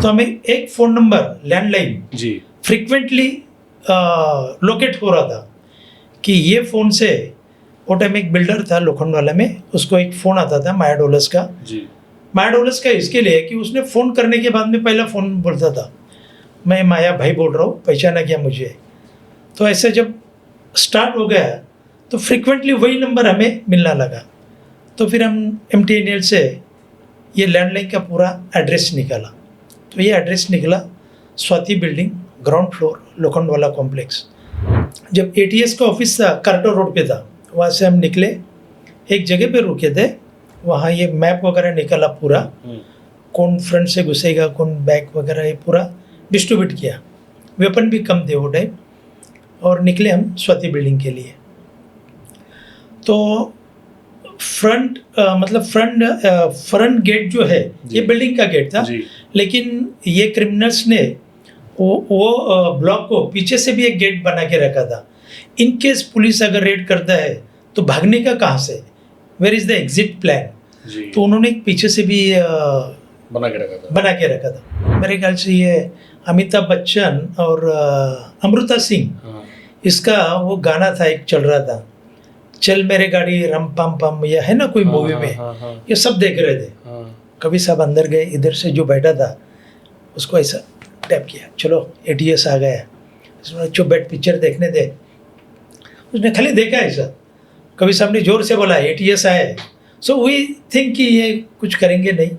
तो हमें एक फ़ोन नंबर लैंडलाइन जी फ्रिक्वेंटली लोकेट हो रहा था कि ये फ़ोन से, वो टाइम एक बिल्डर था लोखंडवाला में, उसको एक फ़ोन आता था माया डोलस का। जी माया डोलस का इसके लिए कि उसने फ़ोन करने के बाद में पहला फ़ोन बोलता था, मैं माया भाई बोल रहा हूँ, पहचाना क्या मुझे। तो ऐसे जब स्टार्ट हो गया तो फ्रिक्वेंटली वही नंबर हमें मिलना लगा। तो फिर हम MTNL से ये लैंडलाइन का पूरा एड्रेस निकाला। तो ये एड्रेस निकला Swati building, ground floor, Lokhandwala complex. जब ATS का ऑफिस था कार्टर रोड पे था, वहाँ से हम निकले, एक जगह पे रुके थे, वहाँ ये मैप वगैरह निकाला पूरा, कौन फ्रंट से घुसेगा, कौन बैक वगैरह, ये पूरा डिस्ट्रीब्यूट किया। वेपन भी कम थे वो टाइम, और निकले हम स्वाति बिल्डिंग के लिए। तो फ्रंट मतलब फ्रंट गेट जो है ये बिल्डिंग का गेट था, जी लेकिन ये क्रिमिनल्स ने वो ब्लॉक को पीछे से भी एक गेट बना के रखा था। इन केस पुलिस अगर रेड करता है तो भागने का कहाँ से, where is the exit plan. जी तो उन्होंने एक पीछे से भी बना के रखा था। मेरे ख्याल से ये अमिताभ बच्चन और अमृता सिंह, हाँ इसका वो गाना था एक चल रहा था, चल मेरे गाड़ी रम पम पम, या है ना कोई मूवी में, हाँ ये सब देख रहे थे। हाँ कभी साहब अंदर गए, इधर से जो बैठा था उसको ऐसा टैप किया, चलो ATS आ गया, उसने चुप बैठ पिक्चर देखने दे। उसने खाली देखा ऐसा, कभी साहब ने जोर से बोला ATS आए, सो वी थिंक कि ये कुछ करेंगे नहीं,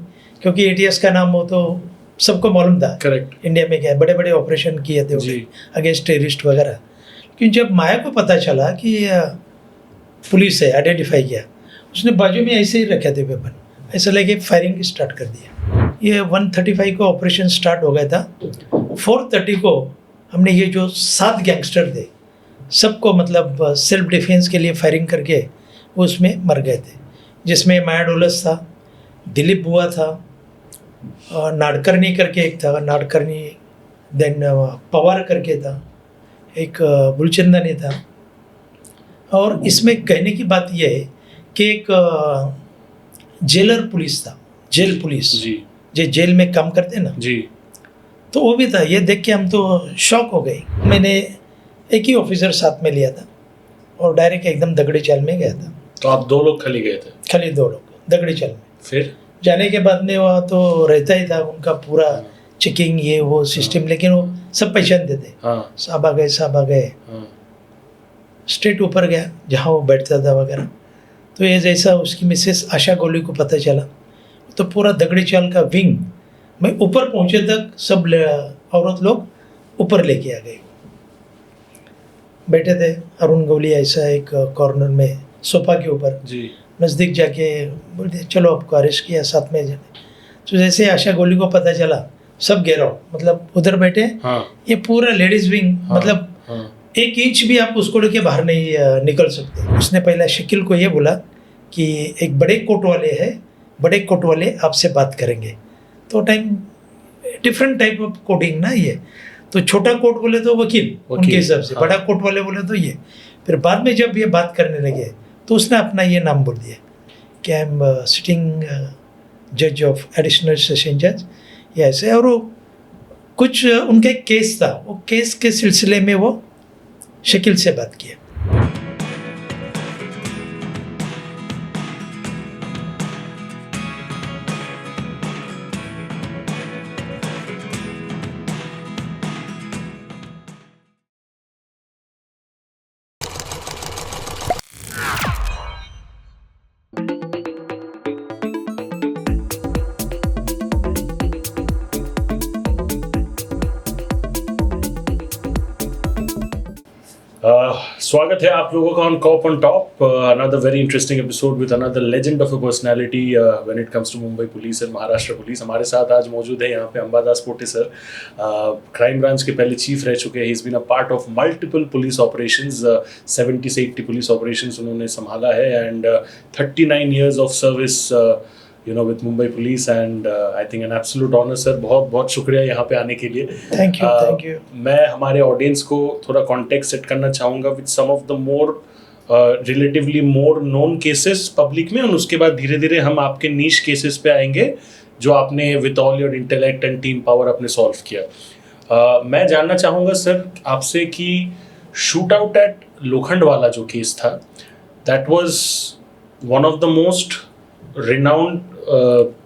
क्योंकि ATS का नाम हो तो सबको मालूम था करेक्ट इंडिया में क्या है, बड़े बड़े ऑपरेशन किए थे जी अगेंस्ट टेररिस्ट वगैरह। लेकिन जब माया को पता चला कि पुलिस है, आइडेंटिफाई किया, उसने बाजू में ऐसे ही रखे थे वेपन, ऐसा लेके फायरिंग स्टार्ट कर दिया। ये 135 को ऑपरेशन स्टार्ट हो गया था। 4:30 को हमने ये जो 7 गैंगस्टर थे सबको मतलब सेल्फ डिफेंस के लिए फायरिंग करके वो उसमें मर गए थे, जिसमें माया डोलस था, दिलीप बुआ था, नाडकर्णी करके एक था, नाडकर्णी, देन पवार करके था, एक बुलचंदानी था। और इसमें कहने की बात यह है कि एक जेलर पुलिस था, जेल पुलिस, जी जो जेल में काम करते ना, जी तो वो भी था। ये देख के हम तो शॉक हो गए। मैंने एक ही ऑफिसर साथ में लिया था और डायरेक्ट एकदम दगड़ी चाल में गया था। तो आप 2 लोग खाली गए थे? खाली 2 लोग दगड़ी चाल में। फिर जाने के बाद में वहाँ तो रहता ही था उनका पूरा चेकिंग ये वो सिस्टम, लेकिन वो सब पहचानते थे। हाँ साहब आ गए, साहब आ गए। हाँ स्ट्रेट ऊपर गया जहाँ वो बैठता था वगैरह। तो ये जैसा उसकी मिसेस आशा गोली को पता चला तो पूरा दगड़ी चाल का विंग मैं ऊपर पहुँचे तक सब औरत लोग ऊपर लेके आ गए। बैठे थे अरुण गौली ऐसा एक कॉर्नर में सोफा के ऊपर, जी नज़दीक जाके बोलते चलो आपको अरेस्ट किया, साथ में जाने। तो जैसे आशा गोली को पता चला सब घेराव, मतलब उधर बैठे, हाँ ये पूरा लेडीज विंग, हाँ, मतलब हाँ 1 इंच भी आप उसको लेके बाहर नहीं निकल सकते। उसने पहला शकील को ये बोला कि एक बड़े कोट वाले हैं, बड़े कोट वाले आपसे बात करेंगे। तो time different type of coding ना ये, तो छोटा कोट बोले तो वकील उनके हिसाब से, हाँ। बड़ा कोट वाले बोले तो ये। फिर बाद में जब ये बात करने लगे तो उसने अपना ये नाम बोल दिया कि आई एम सिटिंग जज ऑफ एडिशनल सेशन जज, या ऐसे। और वो कुछ उनका एक केस था, वो केस के सिलसिले में वो शकील से बात किया। स्वागत है आप लोगों का on cop on top, another very interesting episode with another legend of a personality when it comes to Mumbai police and Maharashtra police. हमारे साथ आज मौजूद है यहाँ पे Ambadas Pote sir, crime branch के पहले चीफ रह चुके हैं। He is been a part of multiple police operations, 70 से 80 पुलिस ऑपरेशंस उन्होंने संभाला है, and 39 years of service with Mumbai Police, and I think an absolute honor sir। बहुत बहुत शुक्रिया यहाँ पे आने के लिए। Thank you. मैं हमारे ऑडियंस को थोड़ा कॉन्टेक्स्ट सेट करना चाहूँगा with some of the more relatively more known cases public में, और उसके बाद धीरे धीरे हम आपके नीश केसेस पे आएंगे जो आपने with all your intellect and team power आपने सॉल्व किया। मैं जानना चाहूँगा सर आपसे कि शूट आउट एट लोखंडवाला जो केस था, that was one of the most renowned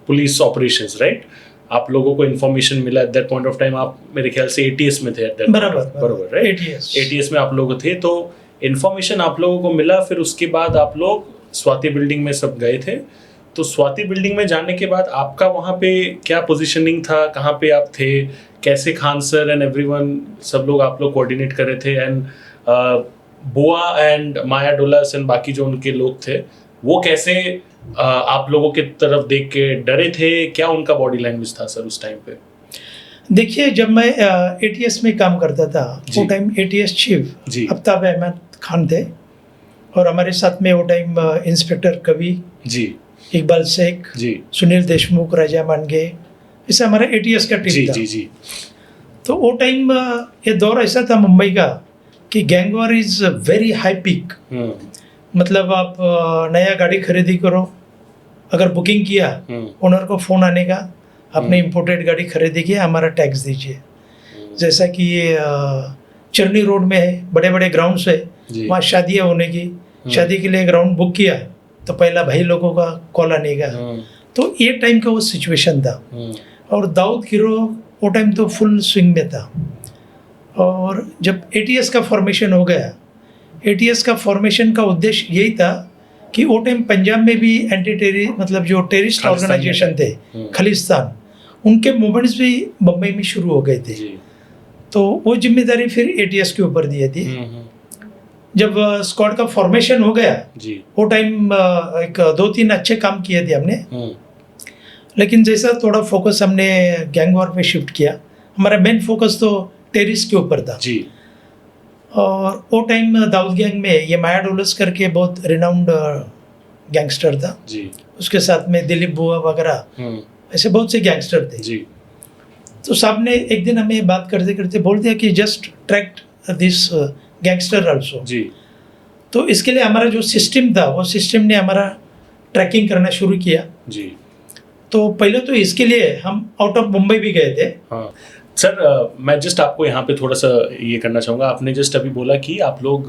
police operations, right? आप लोगों को इन्फॉर्मेशन मिला eight that point of time, आप मेरे ख्याल से एटीएस में थे एट दैट, बराबर राइट? एटीएस में आप लोग थे, तो इन्फॉर्मेशन आप लोगों को मिला, फिर उसके बाद आप लोग स्वाति बिल्डिंग में सब गए थे। तो स्वाति बिल्डिंग में जाने के बाद आपका वहाँ पे क्या पोजीशनिंग था, कहाँ पे आप थे, कैसे खान सर एंड एवरीवन सब लोग आप लोग कोऑर्डिनेट कर रहे थे, एंड बुआ एंड माया डोलस एंड बाकी जो उनके लोग थे वो कैसे आप लोगों की तरफ देख के डरे थे, क्या उनका बॉडी लैंग्वेज था सर उस टाइम पे? देखिए, जब मैं एटीएस में काम करता था वो time ATS chief Aftab Ahmed Khan थे, और हमारे साथ में वो टाइम इंस्पेक्टर कवि जी, इकबाल शेख जी, सुनील देशमुख, राजा मानगे, ऐसा हमारा एटीएस का टीम था। जी। तो वो टाइम ये दौर ऐसा था मुंबई का कि gang war is very high peak. मतलब आप नया गाड़ी खरीदी करो, अगर बुकिंग किया ओनर को फोन आने का, आपने इंपोर्टेड गाड़ी खरीदी किया, हमारा टैक्स दीजिए। जैसा कि ये चरनी रोड में है, बड़े बड़े ग्राउंड्स है, वहाँ शादियाँ होने की, शादी के लिए ग्राउंड बुक किया तो पहला भाई लोगों का कॉल आने का। तो ये टाइम का वो सिचुएशन था, और दाऊद गिरोह वो टाइम तो फुल स्विंग में था। और जब एटीएस का फॉर्मेशन हो गया, एटीएस का फॉर्मेशन का उद्देश्य यही था कि वो टाइम पंजाब में भी एंटी टेरी मतलब जो टेररिस्ट ऑर्गेनाइजेशन थे खालिस्तान, उनके मूवमेंट्स भी बम्बई में शुरू हो गए थे। तो वो जिम्मेदारी फिर एटीएस के ऊपर दी थी। जब स्क्वाड का फॉर्मेशन हो गया वो टाइम एक 2-3 अच्छे काम किए थे हमने, लेकिन जैसा थोड़ा फोकस हमने गैंग वॉर पे शिफ्ट किया, हमारा मेन फोकस तो टेररिस्ट के ऊपर था जी। और वो टाइम दाऊद गैंग में ये माया डोलस करके बहुत रिनाउंड गैंगस्टर था जी, उसके साथ में दिलीप बुआ वगैरह ऐसे बहुत से गैंगस्टर थे जी। तो साहब ने एक दिन हमें बात करते करते बोल दिया कि just track this gangster also जी। तो इसके लिए हमारा जो सिस्टम था वो सिस्टम ने हमारा ट्रैकिंग करना शुरू किया जी। तो पहले तो इसके लिए हम आउट ऑफ मुंबई भी गए थे। हाँ सर, मैं जस्ट आपको यहाँ पे थोड़ा सा ये करना चाहूँगा, आपने जस्ट अभी बोला कि आप लोग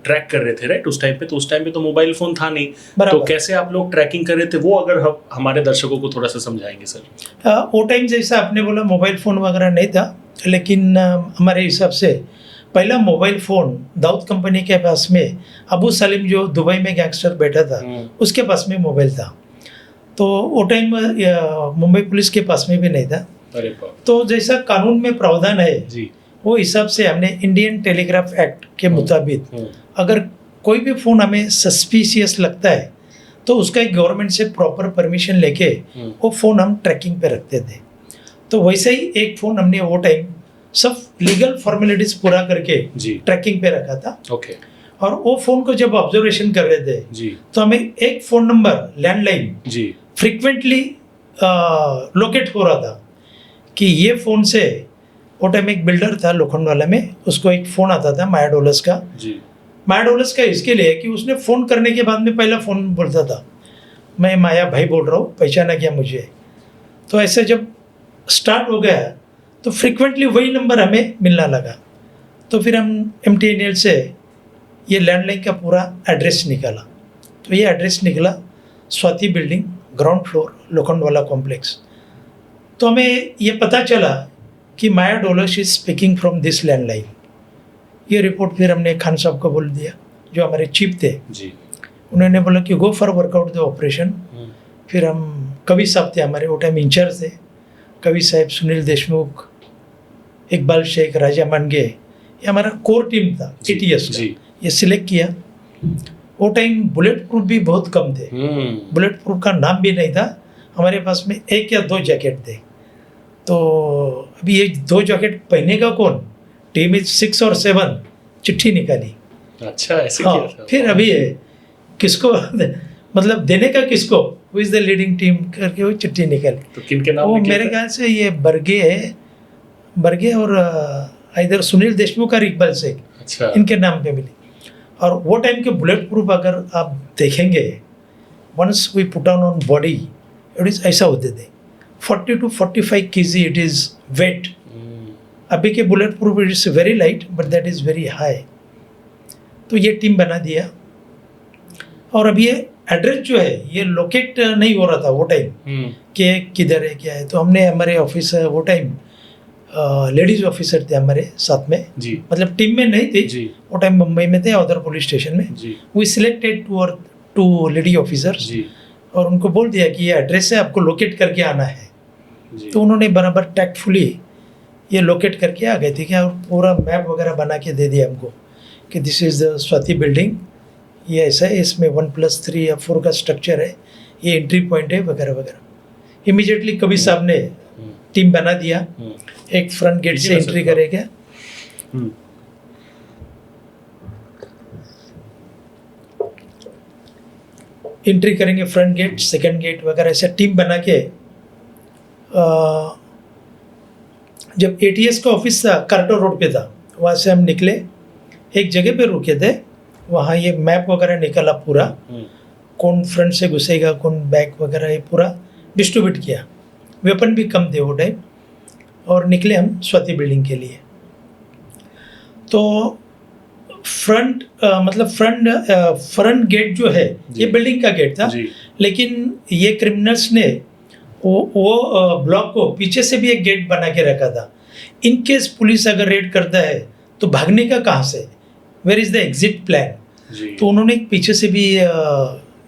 ट्रैक कर रहे थे राइट उस टाइम पे, तो उस टाइम पे तो मोबाइल फ़ोन था नहीं, तो कैसे आप लोग ट्रैकिंग कर रहे थे वो अगर हमारे दर्शकों को थोड़ा सा समझाएंगे सर। वो टाइम जैसा आपने बोला मोबाइल फ़ोन वगैरह नहीं था, लेकिन हमारे हिसाब से पहला मोबाइल फ़ोन दाऊद कंपनी के पास में, अबू सलीम जो दुबई में गैंगस्टर बैठा था उसके पास में मोबाइल था। तो वो टाइम मुंबई पुलिस के पास में भी नहीं था। तो जैसा कानून में प्रावधान है जी, वो हिसाब से हमने इंडियन टेलीग्राफ एक्ट के मुताबिक अगर कोई भी फ़ोन हमें सस्पिशियस लगता है तो उसका एक गवर्नमेंट से प्रॉपर परमिशन लेके वो फ़ोन हम ट्रैकिंग पे रखते थे। तो वैसे ही एक फ़ोन हमने वो टाइम सब लीगल फॉर्मेलिटीज पूरा करके ट्रैकिंग पे रखा था। ओके। और वो फ़ोन को जब ऑब्जर्वेशन कर रहे थे जी, तो हमें एक फ़ोन नंबर लैंडलाइन जी फ्रिक्वेंटली लोकेट हो रहा था कि ये फ़ोन से, वो टाइम एक बिल्डर था लोखंडवाला में, उसको एक फ़ोन आता था माया डोलस का जी। माया डोलस का इसके लिए कि उसने फ़ोन करने के बाद में पहला फ़ोन बोलता था, मैं माया भाई बोल रहा हूँ, पहचाना क्या मुझे। तो ऐसे जब स्टार्ट हो गया तो फ्रिक्वेंटली वही नंबर हमें मिलना लगा। तो फिर हम MTNL से ये लैंडलाइन का पूरा एड्रेस निकाला। तो ये एड्रेस निकला Swati building, ground floor, Lokhandwala complex. तो हमें ये पता चला कि Maya Dolas is speaking from this landline. ये रिपोर्ट फिर हमने खान साहब को बोल दिया जो हमारे चीफ थे जी। उन्होंने बोला कि go for workout the operation. फिर हम कवि साहब थे हमारे वो टाइम इंचार्ज थे, कवि साहब, सुनील देशमुख, इकबाल शेख, राजा मानगे, ये हमारा कोर टीम था एटीएस का। ये सिलेक्ट किया। वो टाइम बुलेट प्रूफ भी बहुत कम थे, बुलेट प्रूफ का नाम भी नहीं था। हमारे पास में 1 या 2 जैकेट थे। तो अभी ये 2 जैकेट पहनेगा कौन, टीम इज 6 और 7 चिट्ठी निकाली। अच्छा, ऐसे किया था। फिर अभी किसको मतलब देने का किसको, who is the leading team करके वो चिट्ठी निकाली। तो किन के नाम? वो मेरे ख्याल से ये बर्गे और इधर सुनील देशमुख और इकबाल शेख, अच्छा, इनके नाम पे मिली। और वो टाइम के बुलेट प्रूफ अगर आप देखेंगे, once we put on body it is ऐसा होते थे, 40 to 45 kg it is weight. अभी के bullet proof it is very light but that is very high. तो ये टीम बना दिया. और अब ये एड्रेस जो है ये लोकेट नहीं हो रहा था वो टाइम कि किधर है क्या है. तो हमने हमारे ऑफिसर वो टाइम लेडीज ऑफिसर थे हमारे साथ में जी. मतलब टीम में नहीं थे जी. वो टाइम मुंबई में थे अदर पुलिस स्टेशन में. जी. We selected two lady officers जी. और उनको बोल दिया कि ये एड्रेस है आपको लोकेट करके आना है. जी. तो उन्होंने बराबर टैक्टफुली ये लोकेट करके आ गए थे क्या. और पूरा मैप वगैरह बना के दे दिया हमको कि this is the Swati building, ये ऐसा है, इसमें 1+3 या 4 का स्ट्रक्चर है, ये एंट्री पॉइंट है वगैरह वगैरह. इमीडिएटली कभी साहब ने टीम बना दिया. एक फ्रंट गेट से एंट्री करेगा. एंट्री करेंगे फ्रंट गेट सेकंड गेट वगैरह ऐसा टीम बना के जब एटीएस का ऑफिस था कार्टो रोड पे था वहाँ से हम निकले एक जगह पे रुके थे. वहाँ ये मैप वगैरह निकला पूरा कौन फ्रंट से घुसेगा कौन बैक वगैरह ये पूरा डिस्ट्रीब्यूट किया. वेपन भी कम थे वो टाइम और निकले हम स्वाति बिल्डिंग के लिए. तो फ्रंट मतलब फ्रंट गेट जो है ये बिल्डिंग का गेट था जी. लेकिन ये क्रिमिनल्स ने वो ब्लॉक को पीछे से भी एक गेट बना के रखा था. इन केस पुलिस अगर रेड करता है तो भागने का कहाँ से, where is the exit plan. तो उन्होंने पीछे से भी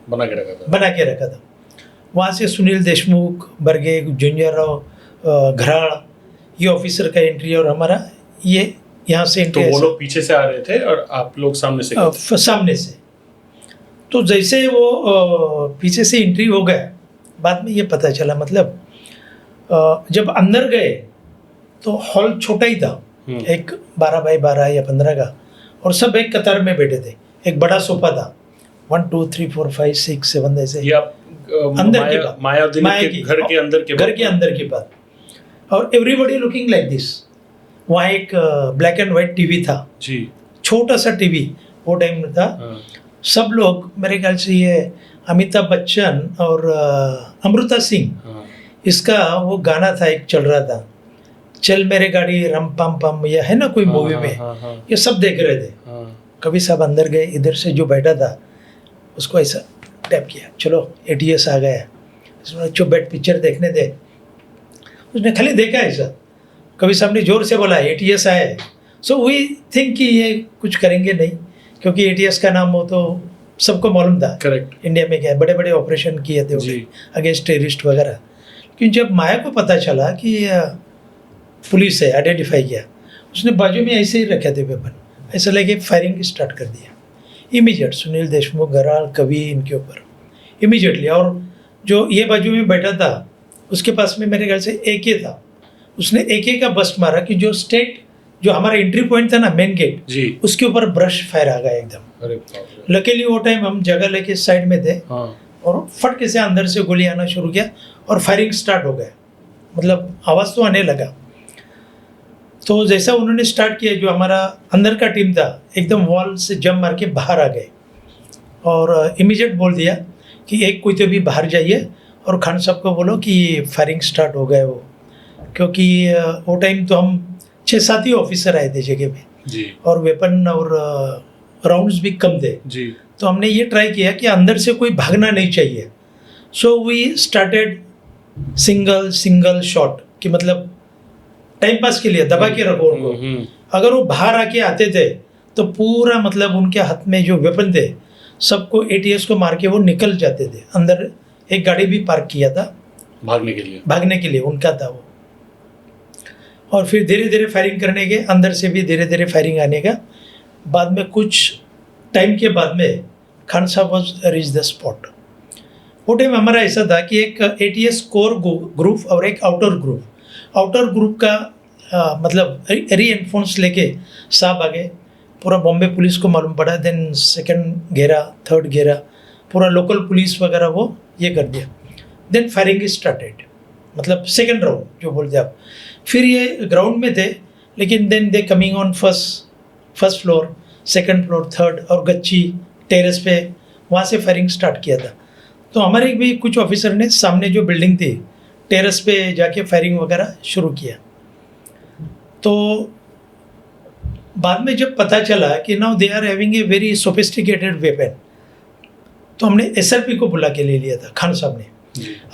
बना के रखा था. वहाँ से सुनील देशमुख, बर्गे, जुंजरराव, घराड़ ये ऑफिसर का एंट्री और हमारा ये यहाँ से एंट्री. तो वो लोग पीछे से आ रहे थे और आप लोग सामने से सामने से. तो जैसे वो पीछे से एंट्री हो गया बाद में ये पता चला मतलब जब अंदर गए तो हॉल छोटा ही था एक 12x12 या 15 का और सब एक कतार में बैठे थे. एक बड़ा सोफा था 1 2 3 4 5 6 7 ऐसे. ये आप अंदर की बात माया के घर के अंदर की बात. और एवरीबॉडी लुकिंग लाइक दिस. वहाँ एक ब्लैक एंड वाइट टीवी था जी. छोटा सा टीवी वो टाइम में था. सब लोग मेरे ख्याल से ये अमिताभ बच्चन और अमृता सिंह इसका वो गाना था एक चल रहा था चल मेरे गाड़ी रम पम पम या है ना कोई मूवी में ये सब देख रहे थे. कभी सब अंदर गए इधर से जो बैठा था उसको ऐसा टैप किया चलो एटीएस आ गया. उसने चुप बैठ पिक्चर देखने दे. उसने खाली देखा ऐसा. कभी सामने जोर से बोला एटीएस आए. सो वी थिंक कि ये कुछ करेंगे नहीं क्योंकि एटीएस का नाम हो तो सबको मालूम था. करेक्ट. इंडिया में क्या है बड़े बड़े ऑपरेशन किए थे अगेंस्ट टेररिस्ट वगैरह. क्योंकि जब माया को पता चला कि पुलिस है आइडेंटिफाई किया उसने बाजू में ऐसे ही रखे थे वेपन ऐसा लेके फायरिंग स्टार्ट कर दिया इमीडिएट. सुनील देशमुख, गराल, कवि इनके ऊपर इमीडिएटली. और जो ये बाजू में बैठा था उसके पास में मेरे ख्याल से AK था. उसने AK का बस्ट मारा कि जो हमारा एंट्री पॉइंट था ना मेन गेट उसके ऊपर ब्रश फायर आ गया एकदम. लकीली वो टाइम हम जगह लेके साइड में थे और फटके से अंदर से गोली आना शुरू किया और फायरिंग स्टार्ट हो गया. मतलब आवाज़ तो आने लगा. तो जैसा उन्होंने स्टार्ट किया जो हमारा अंदर का टीम था एकदम वॉल से जंप मार के बाहर आ गए और इमीडिएट बोल दिया कि एक कोई तो भी बाहर जाइए और खान साहब को बोलो कि फायरिंग स्टार्ट हो गए वो. क्योंकि वो टाइम तो हम 6-7 ही ऑफिसर आए थे जगह पे जी. और वेपन और राउंड्स भी कम थे जी. तो हमने ये ट्राई किया कि अंदर से कोई भागना नहीं चाहिए. So we started single shot कि मतलब टाइम पास के लिए दबा के रखो उनको. अगर वो बाहर आके आते थे तो पूरा मतलब उनके हाथ में जो वेपन थे सबको एटीएस को मार के वो निकल जाते थे. अंदर एक गाड़ी भी पार्क किया था भागने के लिए उनका था वो. और फिर धीरे धीरे फायरिंग करने के अंदर से भी धीरे धीरे फायरिंग आने का. बाद में कुछ टाइम के बाद में खान साहब वॉज रीच द स्पॉट. वो टाइम हमारा ऐसा था कि एक एटीएस कोर ग्रुप और एक आउटर ग्रुप का मतलब री-एनफोर्स लेके साहब आ गए. पूरा बॉम्बे पुलिस को मालूम पड़ा. देन सेकंड घेरा, थर्ड घेरा, पूरा लोकल पुलिस वगैरह वो ये कर दिया. देन फायरिंग स्टार्टेड मतलब सेकंड राउंड जो बोलते आप. फिर ये ग्राउंड में थे लेकिन then they coming on first floor, second floor, third और गच्ची टेरेस पे वहाँ से फायरिंग स्टार्ट किया था. तो हमारे भी कुछ ऑफिसर ने सामने जो बिल्डिंग थी टेरेस पे जाके फायरिंग वगैरह शुरू किया। तो बाद में जब पता चला कि now they are having a very sophisticated weapon, तो हमने SRP को बुला के ले लिया था, खान साहब ने।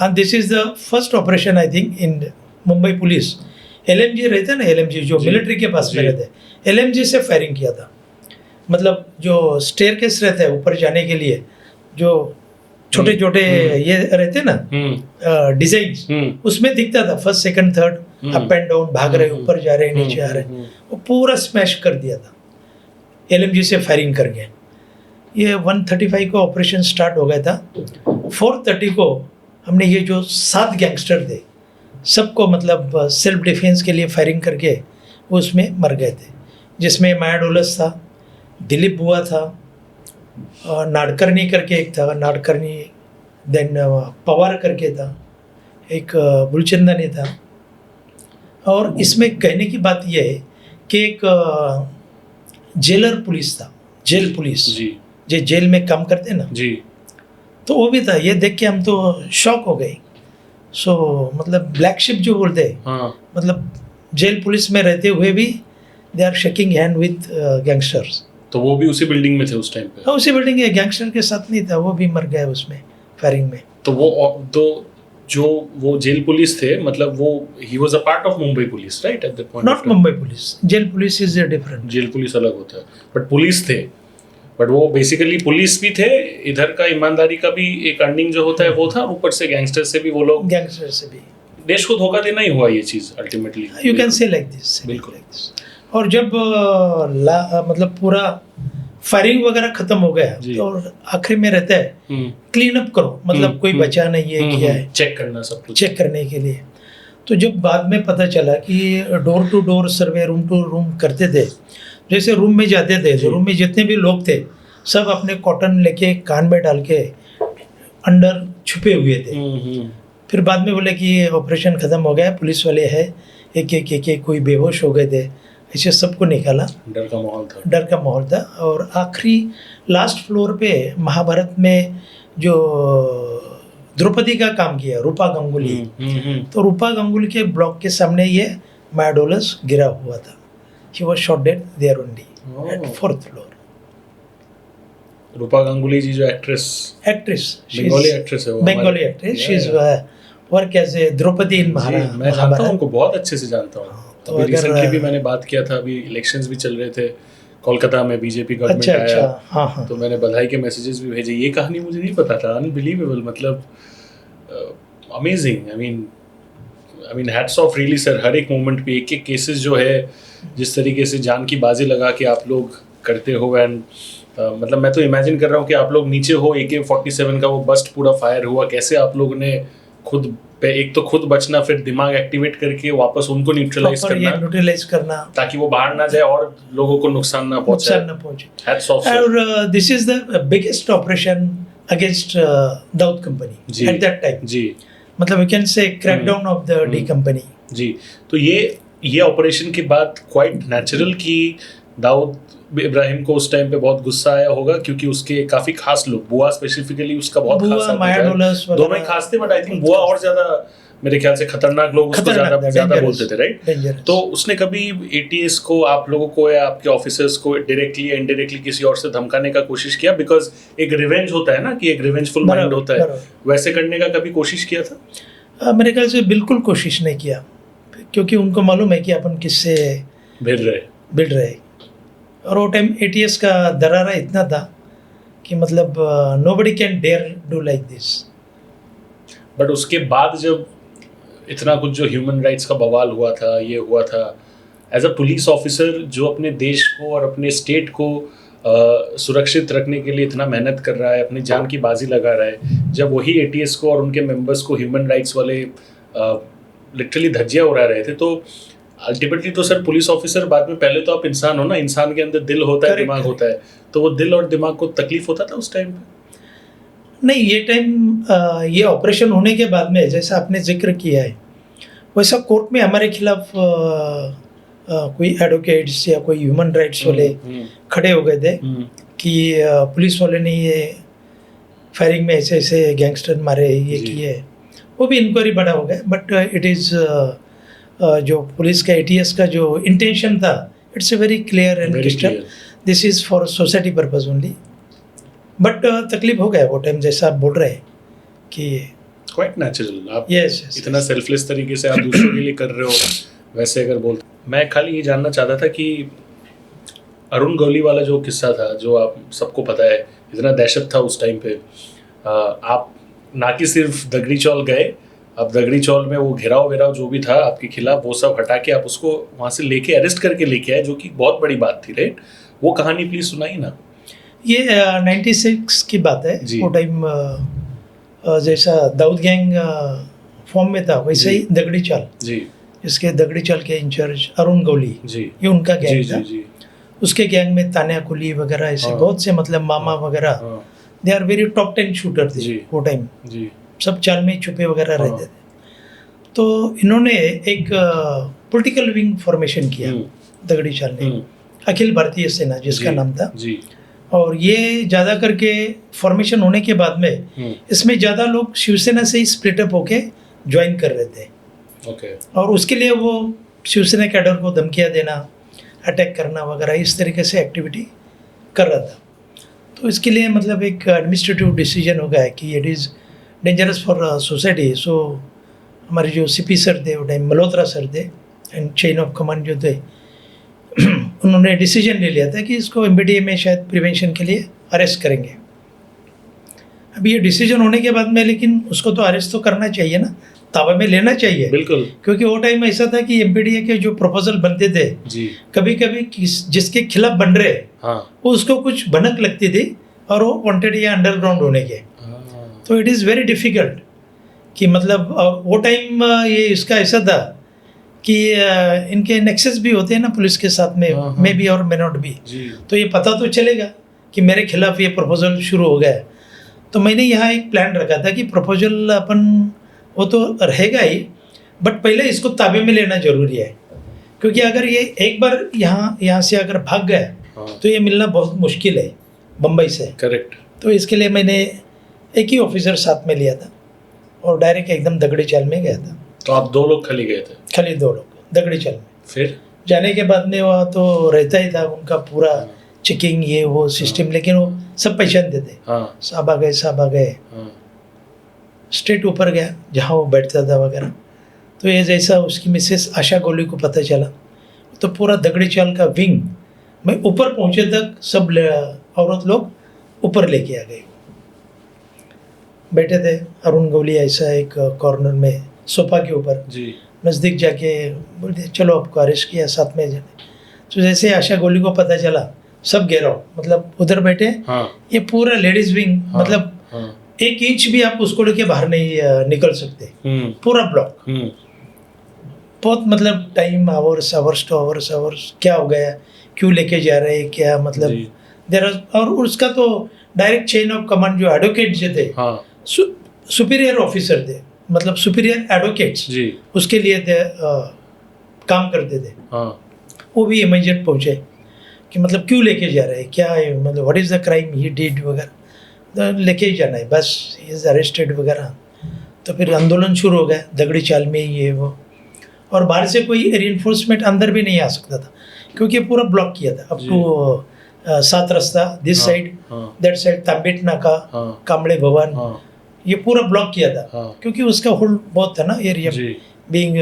And this is the first operation I think in Mumbai police. LMG रहते हैं ना, LMG जो मिलिट्री के पास में रहते हैं, LMG से फायरिंग किया था। मतलब जो स्टेयरकेस रहता है ऊपर जाने के लिए, जो छोटे छोटे ये रहते हैं ना डिजाइन, उसमें दिखता था first second third up and down, भाग रहे, ऊपर जा रहे, नीचे आ रहे, वो पूरा स्मैश कर दिया था LMG से फायरिंग करके। ये 135 को ऑपरेशन स्टार्ट हो गया था। 430 को हमने ये जो 7 गैंगस्टर थे सबको मतलब सेल्फ डिफेंस के लिए फायरिंग करके वो उसमें मर गए थे, जिसमें माया डोलस था, दिलीप बुआ था, नाडकर्णी करके एक था, नाडकर्णी, देन पवार करके था, एक बुलचंदानी था। और इसमें कहने की बात यह है कि एक जेलर पुलिस था, जेल पुलिस जी जो जेल में काम करते ना जी, तो वो भी था। ये देख के हम तो शॉक हो गए। सो मतलब ब्लैक शिप जो बोलते हैं, हाँ मतलब जेल पुलिस में रहते हुए भी they are shaking hand with gangsters. तो वो भी उसी बिल्डिंग में थे उस टाइम पे? हाँ, उसी बिल्डिंग के गैंगस्टर के साथ नहीं था, वो भी मर गया उसमें फायरिंग में। तो वो जेल पुलिस थे, मतलब वो he was a part of Mumbai police right at that point? Not Mumbai police, jail police is different. Jail police अलग होता है, बट पुलिस थे, बट वो बेसिकली पुलिस भी थे, इधर का ईमानदारी का भी एक अर्निंग जो होता है वो था, और ऊपर से गैंगस्टर से भी वो लोग, गैंगस्टर से भी देश को धोखा देना ही हुआ ये चीज अल्टीमेटली। यू कैन से लाइक दिस, बिल्कुल। और जब मतलब पूरा फायरिंग वगैरह खत्म हो गया जी। तो आखिरी में रहता है क्लीन अप करो, मतलब कोई बचा नहीं है, किया है, चेक करना सब कुछ, चेक करने के लिए। तो जब बाद में पता चला कि door to door survey, room to room करते थे, जैसे रूम में जाते थे तो रूम में जितने भी लोग थे सब अपने कॉटन लेके कान में डाल के अंदर छुपे हुए थे। फिर बाद में बोले कि ये ऑपरेशन ख़त्म हो गया, पुलिस वाले है, एक कोई बेहोश हो गए थे, ऐसे सबको निकाला। डर का माहौल था, डर का माहौल था। और आखिरी लास्ट फ्लोर पे महाभारत में जो द्रौपदी का काम किया रूपा गांगुली, तो रूपा गांगुली के ब्लॉक के सामने ये मैडोलस गिरा हुआ था। He was shot dead there only at 4th floor. रूपा गांगुली जी जो एक्ट्रेस, बंगाली एक्ट्रेस है वो, Bengali actress, she is work as a Draupadi in Maharaj. मैं जानता हूँ उनको, बहुत अच्छे से जानता हूँ। तो अभी अगर रिसेंटली भी मैंने बात किया था, अभी इलेक्शंस भी चल रहे थे कोलकाता में, बीजेपी गवर्नमेंट अच्छा, आया, हाँ, हाँ। तो मैंने बधाई के मैसेजेस भी भेजे। ये कहानी मुझे नहीं पता था, अनबिलीवेबल, मतलब amazing. I mean hats off really sir, हर एक मोमेंट पे एक एक केसेस जो है, जिस तरीके से जान की बाजी लगा के आप लोग करते हो, एंड मतलब मैं तो इमेजिन कर रहा हूँ कि आप लोग नीचे हो, AK-47 का वो बस्ट पूरा फायर हुआ, कैसे आप लोगों ने खुद पे एक तो खुद बचना, फिर दिमाग एक्टिवेट करके वापस उनको न्यूट्रलाइज करना ताकि वो बाहर ना जाए और लोगों को नुकसान ना पहुंचे। Hats off sir. और this is the biggest operation against Dawood company at that time जी, मतलब you can say crackdown of the D company जी। तो ये ऑपरेशन के बाद क्वाइट नेचुरल कि दाऊद इब्राहिम को उस टाइम पे बहुत गुस्सा आया होगा, क्योंकि उसके काफी खास लोग, बुआ स्पेसिफिकली उसका बहुत खास था, दोनों ही खास थे, बट आई थिंक बुआ और ज्यादा मेरे ख्याल से खतरनाक लोग उसको ज्यादा बोलते थे, राइट? तो उसने कभी ATS को, आप लोगों को या आपके ऑफिसर्स को डायरेक्टली या इनडायरेक्टली किसी और से धमकाने का कोशिश किया? बिकॉज एक रिवेंज होता है ना, कि एक रिवेंजफुल माइंड होता है, वैसे करने का कभी कोशिश किया था? मेरे ख्याल से बिल्कुल कोशिश नहीं किया, क्योंकि उनको मालूम है कि अपन किससे भिड़ रहे। और वो टाइम ATS का दरारा इतना था कि मतलब nobody can dare do like this. But उसके बाद जब इतना कुछ जो ह्यूमन राइट्स का बवाल हुआ था, ये हुआ था, एज अ पुलिस ऑफिसर जो अपने देश को और अपने स्टेट को सुरक्षित रखने के लिए इतना मेहनत कर रहा है, अपनी जान की बाजी लगा रहा है, जब वही ATS को और उनके मेंबर्स को ह्यूमन राइट्स वाले लिटरली धज्जियां उड़ा रहे थे, तो अल्टीमेटली तो सर पुलिस ऑफिसर बाद में, पहले तो आप इंसान हो ना, इंसान के अंदर दिल होता है, दिमाग होता है, तो वो दिल और दिमाग को तकलीफ होता था उस टाइम पे? नहीं, ये टाइम ये ऑपरेशन होने के बाद में, जैसा आपने जिक्र किया है, वैसा कोर्ट में हमारे खिलाफ कोई एडवोकेट्स या कोई ह्यूमन राइट्स वाले खड़े हो गए थे कि पुलिस वाले ने ये फायरिंग में ऐसे ऐसे गैंगस्टर मारे, ये किए। वो भी इंक्वायरी बड़ा हो गया, बट इट इज़ जो पुलिस का ATS का जो इंटेंशन था, it's a very clear and Very crystal, clear. This is for society purpose only. But तकलीफ हो गया वो टाइम, जैसा आप बोल रहे हैं कि क्वाइट नेचुरल। आप यस इतना सेल्फलेस तरीके से आप दूसरों के लिए कर रहे हो, वैसे अगर बोलते। मैं खाली ये जानना चाहता था कि अरुण गौली वाला जो किस्सा था, जो आप सबको पता है, इतना दहशत था उस टाइम पे। आप ना कि सिर्फ दगड़ी चौल गए, अब दगड़ी चौल में वो घेराव वेराव जो भी था आपके खिलाफ, वो सब हटा के आप उसको वहाँ से लेके अरेस्ट करके लेके आए, जो कि बहुत बड़ी बात थी, राइट? वो कहानी प्लीज सुनाई ना। ये 96 की बात है। जी। वो टाइम जैसा दाऊद गैंग फॉर्म में था, वैसे जी। ही दगड़ी चाल, जी इसके दगड़ी चाल के इंचार्ज अरुण गौली, जी ये उनका जी गैंग जी था। जी। उसके गैंग में तान्या कुली वगैरह ऐसे हाँ। बहुत से मतलब मामा वगैरह, हाँ they are very top 10 shooter थे जी। वो टाइम। जी सब चाल में छुपे वगैरह हाँ। रहते थे। तो इन्होंने एक पॉलिटिकल विंग फॉर्मेशन किया दगड़ी चाल ने, अखिल भारतीय सेना जिसका जी, नाम था। जी और ये ज़्यादा करके फॉर्मेशन होने के बाद में इसमें ज़्यादा लोग शिवसेना से ही स्प्लिट अप होके ज्वाइन कर रहे थे। ओके। और उसके लिए वो शिवसेना कैडर को धमकियाँ देना, अटैक करना वगैरह, इस तरीके से एक्टिविटी कर रहा था। तो इसके लिए मतलब एक एडमिनिस्ट्रेटिव डिसीजन हो गया है कि it is dangerous for society. So हमारे जो CP सर थे वो टाइम, मल्होत्रा सर थे, एंड चेन ऑफ कमांड जो थे, उन्होंने डिसीजन ले लिया था कि इसको MPDA में शायद प्रिवेंशन के लिए अरेस्ट करेंगे। अब ये डिसीजन होने के बाद में, लेकिन उसको तो अरेस्ट तो करना चाहिए ना, ताबा में लेना चाहिए। बिल्कुल। क्योंकि वो टाइम ऐसा था कि MPDA के जो प्रपोजल बनते थे, जी कभी कभी जिसके खिलाफ बन रहे, हाँ वो उसको कुछ भनक लगती थी और वो वांटेड या अंडरग्राउंड होने के। हाँ। तो इट इज़ वेरी डिफ़िकल्ट कि मतलब वो टाइम ये इसका ऐसा था कि इनके नेक्सस भी होते हैं ना पुलिस के साथ में, हाँ, हाँ। मे बी और मे नॉट भी। जी तो ये पता तो चलेगा कि मेरे खिलाफ ये प्रपोजल शुरू हो गया है। तो मैंने यहाँ एक प्लान रखा था कि प्रपोजल अपन वो तो रहेगा ही, बट पहले इसको ताबे में लेना ज़रूरी है। क्योंकि अगर ये एक बार यहाँ से अगर भाग गया हाँ तो ये मिलना बहुत मुश्किल है बम्बई से। करेक्ट। तो इसके लिए मैंने एक ही ऑफिसर साथ में लिया था और डायरेक्ट एकदम दगड़ी चाल में गया था। तो आप 2 लोग खाली गए थे? खाली 2 लोग दगड़ी चाल में। फिर जाने के बाद में वहाँ तो रहता ही था उनका पूरा चेकिंग ये वो सिस्टम, लेकिन वो सब पहचानते थे। हाँ साहब आ गए हाँ स्ट्रेट ऊपर गया जहाँ वो बैठता था वगैरह। तो ये जैसा उसकी मिसेस आशा गोली को पता चला, तो पूरा दगड़ी चाल का विंग मैं ऊपर पहुँचे तक सब औरत लोग ऊपर लेके आ गए। बैठे थे अरुण गौली ऐसा एक कॉर्नर में सोफा के ऊपर, जी नज़दीक जाके बोलते चलो आपको अरेस्ट किया, साथ में जाने। तो जैसे आशा गोली को पता चला, सब घेराव, मतलब उधर बैठे, हाँ ये पूरा लेडीज विंग, हाँ, मतलब हाँ 1 इंच भी आप उसको लेके बाहर नहीं निकल सकते, पूरा ब्लॉक। बहुत मतलब टाइम आवर्स टू आवर्स क्या हो गया, क्यों लेके जा रहे हैं, क्या मतलब जी। देर। और उसका तो डायरेक्ट चेन ऑफ कमांड जो एडवोकेट जो थे, हाँ सुपीरियर ऑफिसर थे, मतलब सुपीरियर एडवोकेट्स जी उसके लिए थे, काम करते थे। हाँ वो भी इमीडिएट पहुँचे कि मतलब क्यों लेके जा रहे हैं, क्या है, मतलब what is the crime he did वगैरह, तो लेके ही जाना है बस, ही इज़ अरेस्टेड वगैरह। तो फिर आंदोलन शुरू हो गया दगड़ी चाल में ये वो, और बाहर से कोई रीइंफोर्समेंट अंदर भी नहीं आ सकता था क्योंकि पूरा ब्लॉक किया था। अप टू 7 रास्ता, दिस हाँ, साइड, हाँ दैट साइड, तांबेट नाका, हाँ कामड़े भवन, हाँ ये पूरा ब्लॉक किया था हाँ क्योंकि उसका होल्ड बहुत था ना एरिया जी बीइंग।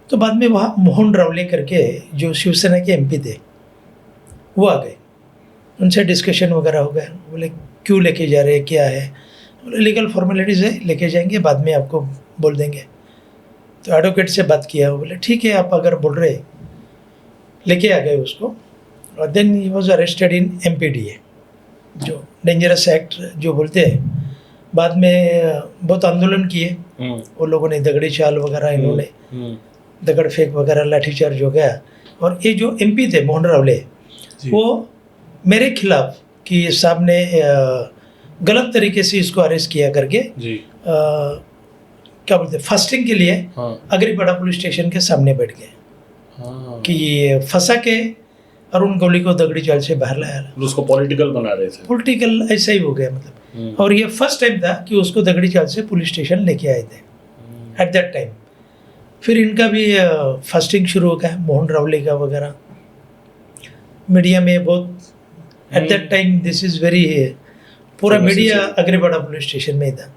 तो बाद में वहाँ मोहन रावले करके जो शिवसेना के MP थे वो आ गए, उनसे डिस्कशन वगैरह हो गया। बोले क्यों लेके जा रहे हैं, क्या है, बोले लीगल फॉर्मेलिटीज़ है, लेके जाएंगे, बाद में आपको बोल देंगे। तो एडवोकेट से बात किया, वो बोले ठीक है आप अगर बोल रहे, लेके आ गए उसको। और then he was arrested in MPDA, जो डेंजरस एक्ट जो बोलते हैं। बाद में बहुत आंदोलन किए वो लोगों ने, दगड़ी चाल वगैरह, इन्होंने दगड़ फेंक वगैरह, लाठीचार्ज हो गया। और ये जो MP थे मोहन रावले, वो मेरे खिलाफ कि साहब ने गलत तरीके से इसको अरेस्ट किया करके जी क्या बोलते हैं, फास्टिंग के लिए हाँ अगरीपाड़ा पुलिस स्टेशन के सामने बैठ गए हाँ कि ये फंसा के अरुण गौली को दगड़ी चाल से बाहर लाया। उसको पॉलिटिकल बना रहे थे। पॉलिटिकल ऐसा ही हो गया मतलब। और ये फर्स्ट टाइम था कि उसको दगड़ी चाल से पुलिस स्टेशन लेके आए थे एट दैट टाइम। फिर इनका भी फास्टिंग शुरू हो गया, मोहन रावले का वगैरह। मीडिया में बहुत eight that time this is very, पूरा मीडिया अग्रवाड़ा पुलिस स्टेशन में ही था।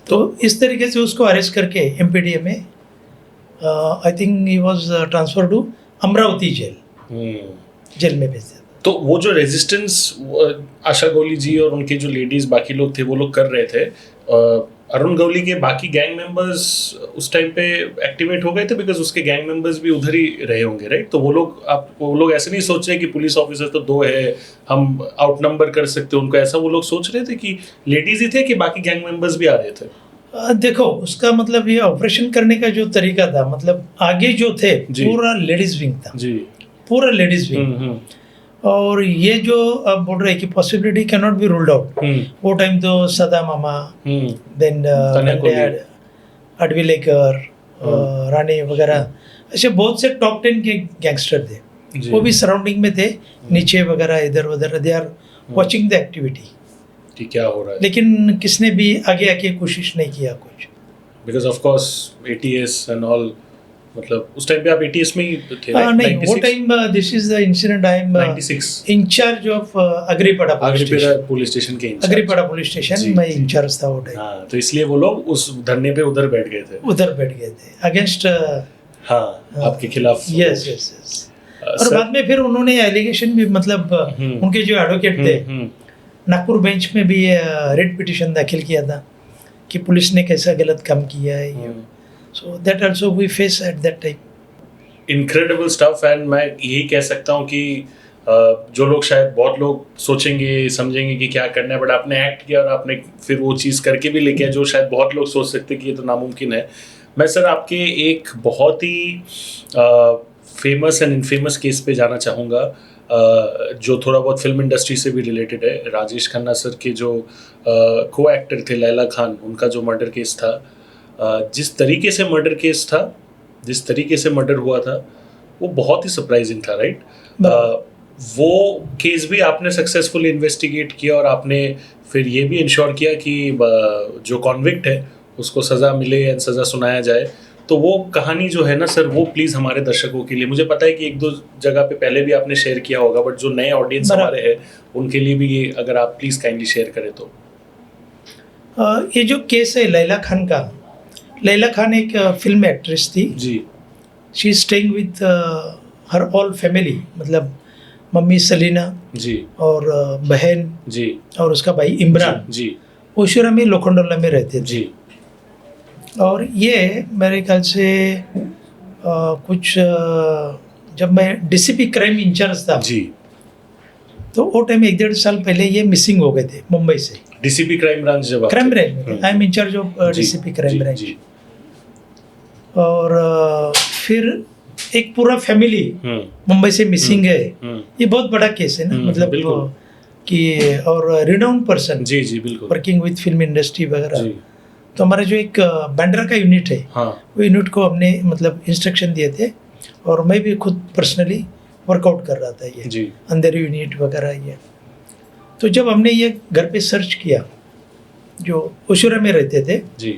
तो इस तरीके से उसको अरेस्ट करके एमपीडीए में I think he was transfer to Amravati jail में भेज दिया। तो वो जो रेजिस्टेंस आशा गौली जी और उनके जो लेडीज बाकी लोग थे वो लोग कर रहे थे, अरुण गौली के बाकी गैंग मेंबर्स उस टाइम पे एक्टिवेट हो गए थे, बिकॉज उसके गैंग मेंबर्स भी उधर ही रहे होंगे, राइट? तो वो लोग ऐसे नहीं सोच रहे कि पुलिस ऑफिसर तो 2 है, हम आउटनंबर कर सकते हैं उनको, ऐसा वो लोग सोच रहे थे कि लेडीज ही थे कि बाकी गैंग मेंबर्स भी आ रहे थे? देखो उसका मतलब ये ऑपरेशन करने का जो तरीका था, मतलब आगे जो थे पूरा लेडीज विंग था जी, पूरा लेडीज विंग। और ये जो आप बोल रहे हैं कि possibility can not be ruled out, वो टाइम तो सदा मामा, देन अडविलेकर, रानी वगैरह, ऐसे बहुत से टॉप 10 के गैंगस्टर थे, वो भी सराउंडिंग में थे, नीचे वगैरह इधर उधर, they are watching the activity कि क्या हो रहा है, लेकिन किसने भी आगे आके कोशिश नहीं किया कुछ। Because of course ATS and all, मतलब उस टाइम पे आप एटीएस में ही थे? नहीं, वो time this is the incident, I am 96 incharge of Agripada police station के इंचार्ज। अग्रीपड़ा पुलिस स्टेशन मैं इंचार्ज था वो टाइम। हाँ, तो इसलिए वो लोग उस धरने पे उधर बैठ गए थे अगेंस्ट आपके खिलाफ। Yes yes yes. और बाद में फिर उन्होंने एलिगेशन भी, मतलब उनके जो एडवोकेट थे नागपुर बेंच में भी रिट पिटीशन दाखिल किया था कि पुलिस ने कैसा गलत काम किया है। So that also we face at that time. Incredible stuff. And मैं यही कह सकता हूँ कि जो लोग, शायद बहुत लोग सोचेंगे समझेंगे कि क्या करना है, बट आपने एक्ट किया और आपने फिर वो चीज़ करके भी लेके आया जो शायद बहुत लोग सोच सकते कि ये तो नामुमकिन है। मैं सर आपके एक बहुत ही फेमस एंड इनफेमस केस पे जाना चाहूँगा, जो थोड़ा बहुत फिल्म इंडस्ट्री से भी रिलेटेड है। राजेश खन्ना सर के जो को एक्टर थे लैला खान, उनका जो मर्डर केस था, जिस तरीके से मर्डर केस था, जिस तरीके से मर्डर हुआ था, वो बहुत ही सरप्राइजिंग था, राइट? वो केस भी आपने सक्सेसफुली इन्वेस्टिगेट किया और आपने फिर ये भी इंश्योर किया कि जो कॉन्विक्ट है उसको सज़ा मिले या सज़ा सुनाया जाए। तो वो कहानी जो है ना सर, वो प्लीज़ हमारे दर्शकों के लिए, मुझे पता है कि 1-2 जगह पे पहले भी आपने शेयर किया होगा, बट जो नए ऑडियंस हमारे हैं उनके लिए भी ये अगर आप प्लीज़ काइंडली शेयर करें तो। ये जो केस है लैला खान का, लैला खान एक फिल्म एक्ट्रेस थी जी। She is staying with her all family, मतलब मम्मी सलीना जी और बहन जी और उसका भाई इमरान जी ओशुरा में लोखंडोला में रहते थे जी। और ये मेरे ख्याल से कुछ जब मैं डीसीपी क्राइम इंचार्ज था जी, तो वो टाइम 1-1.5 साल पहले ये मिसिंग हो गए थे मुंबई से। डीसीपी क्राइम ब्रांच जब क्राइम ब्रांच में I am in charge of DCP crime branch. और फिर एक पूरा फैमिली मुंबई से मिसिंग है, ये बहुत बड़ा केस है ना, मतलब कि और रिनाउंड पर्सन जी जी बिल्कुल वर्किंग विद फिल्म इंडस्ट्री वगैरह। तो हमारा जो एक बैंड्रा का यूनिट है, वो यूनिट को हमने मतलब इंस्ट्रक्शन दिए थे और मैं भी खुद पर्सनली वर्कआउट कर रहा था ये अंधेरी यूनिट वगैरह ये। तो जब हमने ये घर पे सर्च किया, जो ओशुरा में रहते थे जी,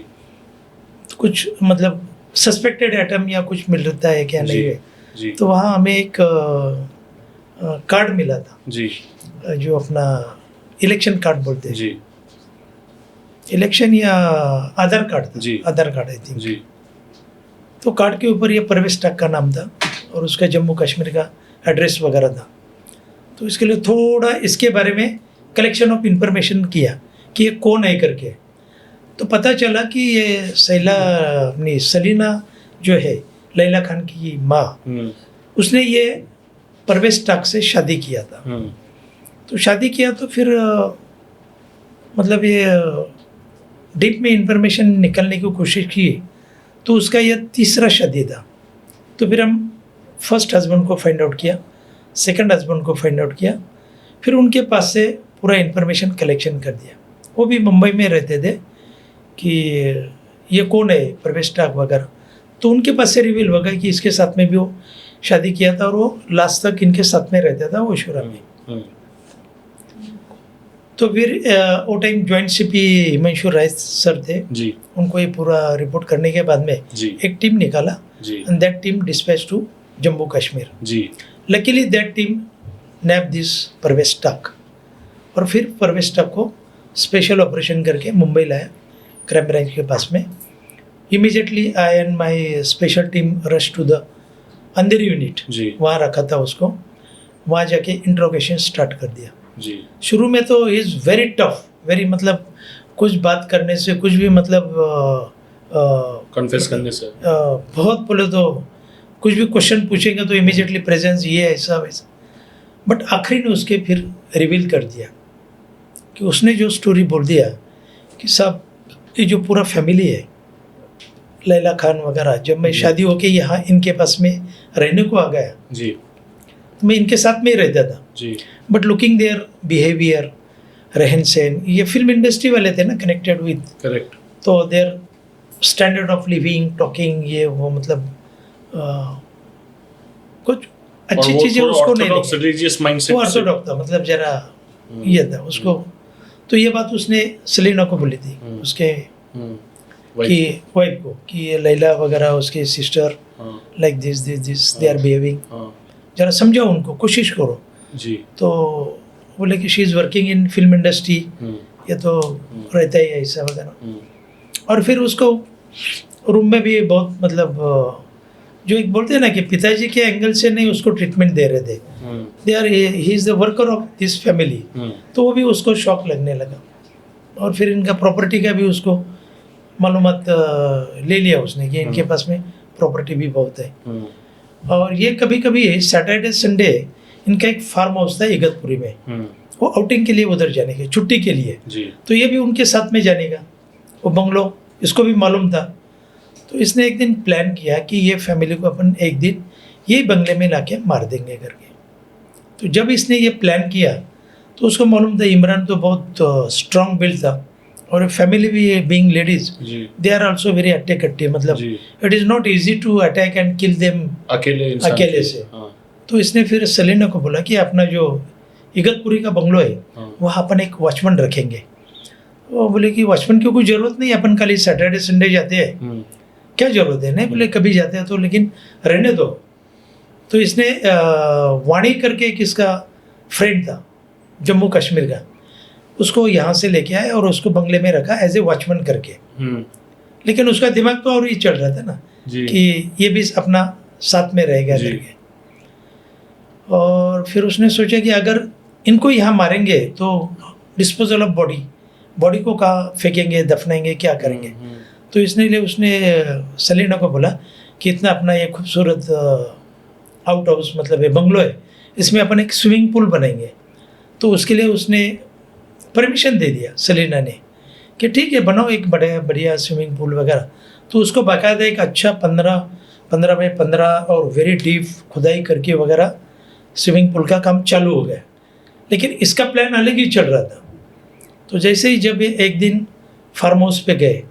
तो कुछ मतलब सस्पेक्टेड आइटम या कुछ मिल रहा है क्या नहीं है जी। तो वहाँ हमें एक कार्ड मिला था जी, जो अपना इलेक्शन कार्ड बोलते हैं जी, इलेक्शन या आधार कार्ड था जी, आधार कार्ड आई थिंक जी। तो कार्ड के ऊपर ये परवेश टाक का नाम था और उसका जम्मू कश्मीर का एड्रेस वगैरह था। तो इसके लिए थोड़ा इसके बारे में कलेक्शन ऑफ इंफॉर्मेशन किया कि ये कौन है करके। तो पता चला कि ये सलीना जो है लैला खान की माँ, उसने ये परवेश टाक से शादी किया था। तो शादी किया तो फिर मतलब ये डीप में इंफॉर्मेशन निकलने की कोशिश की तो उसका ये तीसरा शादी था। तो फिर हम फर्स्ट हस्बैंड को फाइंड आउट किया, सेकंड हस्बैंड को फाइंड आउट किया, फिर उनके पास से पूरा इंफॉर्मेशन कलेक्शन कर दिया। वो भी मुंबई में रहते थे कि ये कौन है परवेश टाक वगैरह। तो उनके पास से रिवील हो गया कि इसके साथ में भी वो शादी किया था और वो लास्ट तक इनके साथ में रहता था ओशोरा में। तो फिर वो time joint CP Himanshu Rai sir थे, जी उनको ये पूरा रिपोर्ट करने के बाद में जी एक टीम निकाला जी and that team dispatch to Jammu Kashmir. जी luckily that team nab this Parvesh Tak, और फिर परवेश टाक को स्पेशल ऑपरेशन करके मुंबई लाया क्राइम ब्रांच के पास में। Immediately I and my special team rush to the Andheri unit, जी वहाँ रखा था उसको, वहाँ जाके इंट्रोगेशन स्टार्ट कर दिया। जी शुरू में तो he is very tough, very मतलब कुछ बात करने से कुछ भी मतलब कन्फेस करने से बहुत बोले तो कुछ भी क्वेश्चन पूछेंगे तो इमीडिएटली प्रेजेंस ये ऐसा वैसा, बट आखिरी ने उसके फिर रिवील कर दिया कि उसने जो स्टोरी बोल दिया कि साहब ये जो पूरा फैमिली है लैला खान वगैरह, जब मैं शादी होके यहाँ इनके पास में रहने को आ गया जी तो मैं इनके साथ में ही रहता था, जी बट लुकिंग देयर बिहेवियर, रहन सहन, ये फिल्म इंडस्ट्री वाले थे ना कनेक्टेड विद, करेक्ट तो their standard of living talking ये वो मतलब कुछ अच्छी चीज़ें उसको नहीं लगी। रिलीजियस माइंडसेट वो ऑर्थोडॉक्स था, मतलब जरा ये था उसको। तो ये बात उसने सेलिना को बोली थी उसके कि वाइफ को कि ये लैला वगैरह उसके sister like this they are behaving, जरा समझाओ उनको, कोशिश करो। जी तो बोले कि she is working in film industry, ये तो रहता ही है ऐसा वगैरह। और फिर उसको रूम में भी बहुत मतलब जो एक बोलते हैं ना कि पिताजी के एंगल से नहीं उसको ट्रीटमेंट दे रहे थे, they are he is the worker of this family, तो वो भी उसको शौक लगने लगा। और फिर इनका प्रॉपर्टी का भी उसको मालूमात ले लिया उसने कि इनके पास में प्रॉपर्टी भी बहुत है। और ये कभी कभी सैटरडे संडे इनका एक फार्म हाउस था इगतपुरी में, वो आउटिंग के लिए उधर जाने के, छुट्टी के लिए, तो ये भी उनके साथ में जाने का, वो बंगलो इसको भी मालूम था। तो इसने एक दिन प्लान किया कि ये फैमिली को अपन एक दिन यही बंगले में लाके मार देंगे करके। तो जब इसने ये प्लान किया तो उसको मालूम था इमरान तो बहुत स्ट्रॉन्ग बिल्ड था, और फैमिली भी being ladies they are also very अट्टे, मतलब it is not easy to attack and kill them अकेले से। तो इसने फिर सलीना को बोला कि अपना जो इगतपुरी का बंगलो है वहाँ अपन एक वॉचमैन रखेंगे। वो बोले कि वॉचमैन की कोई ज़रूरत नहीं, अपन खाली सैटरडे संडे जाते हैं, क्या ज़रूरत है? नहीं बोले कभी जाते हैं तो, लेकिन रहने दो। तो इसने वाणी करके किसका फ्रेंड था जम्मू कश्मीर का, उसको यहाँ से लेके आए और उसको बंगले में रखा एज ए वॉचमैन करके। लेकिन उसका दिमाग तो और ही चल रहा था ना कि ये भी अपना साथ में रहेगा करके। और फिर उसने सोचा कि अगर इनको यहाँ मारेंगे तो डिस्पोजल ऑफ बॉडी को कहाँ फेंकेंगे, दफनाएंगे, क्या करेंगे? तो इसलिए उसने सलीना को बोला कि इतना अपना ये खूबसूरत आउट हाउस मतलब ये बंगलो है, इसमें अपन एक स्विमिंग पूल बनाएंगे। तो उसके लिए उसने परमिशन दे दिया सलीना ने कि ठीक है बनाओ एक बढ़िया स्विमिंग पूल वगैरह। तो उसको बाकायदा एक अच्छा 15 बाई 15 और वेरी डीप खुदाई करके वगैरह स्विमिंग पूल का काम चालू हो गया। लेकिन इसका प्लान अलग ही चल रहा था। तो जैसे ही जब ये एक दिन फार्म हाउस पे गए,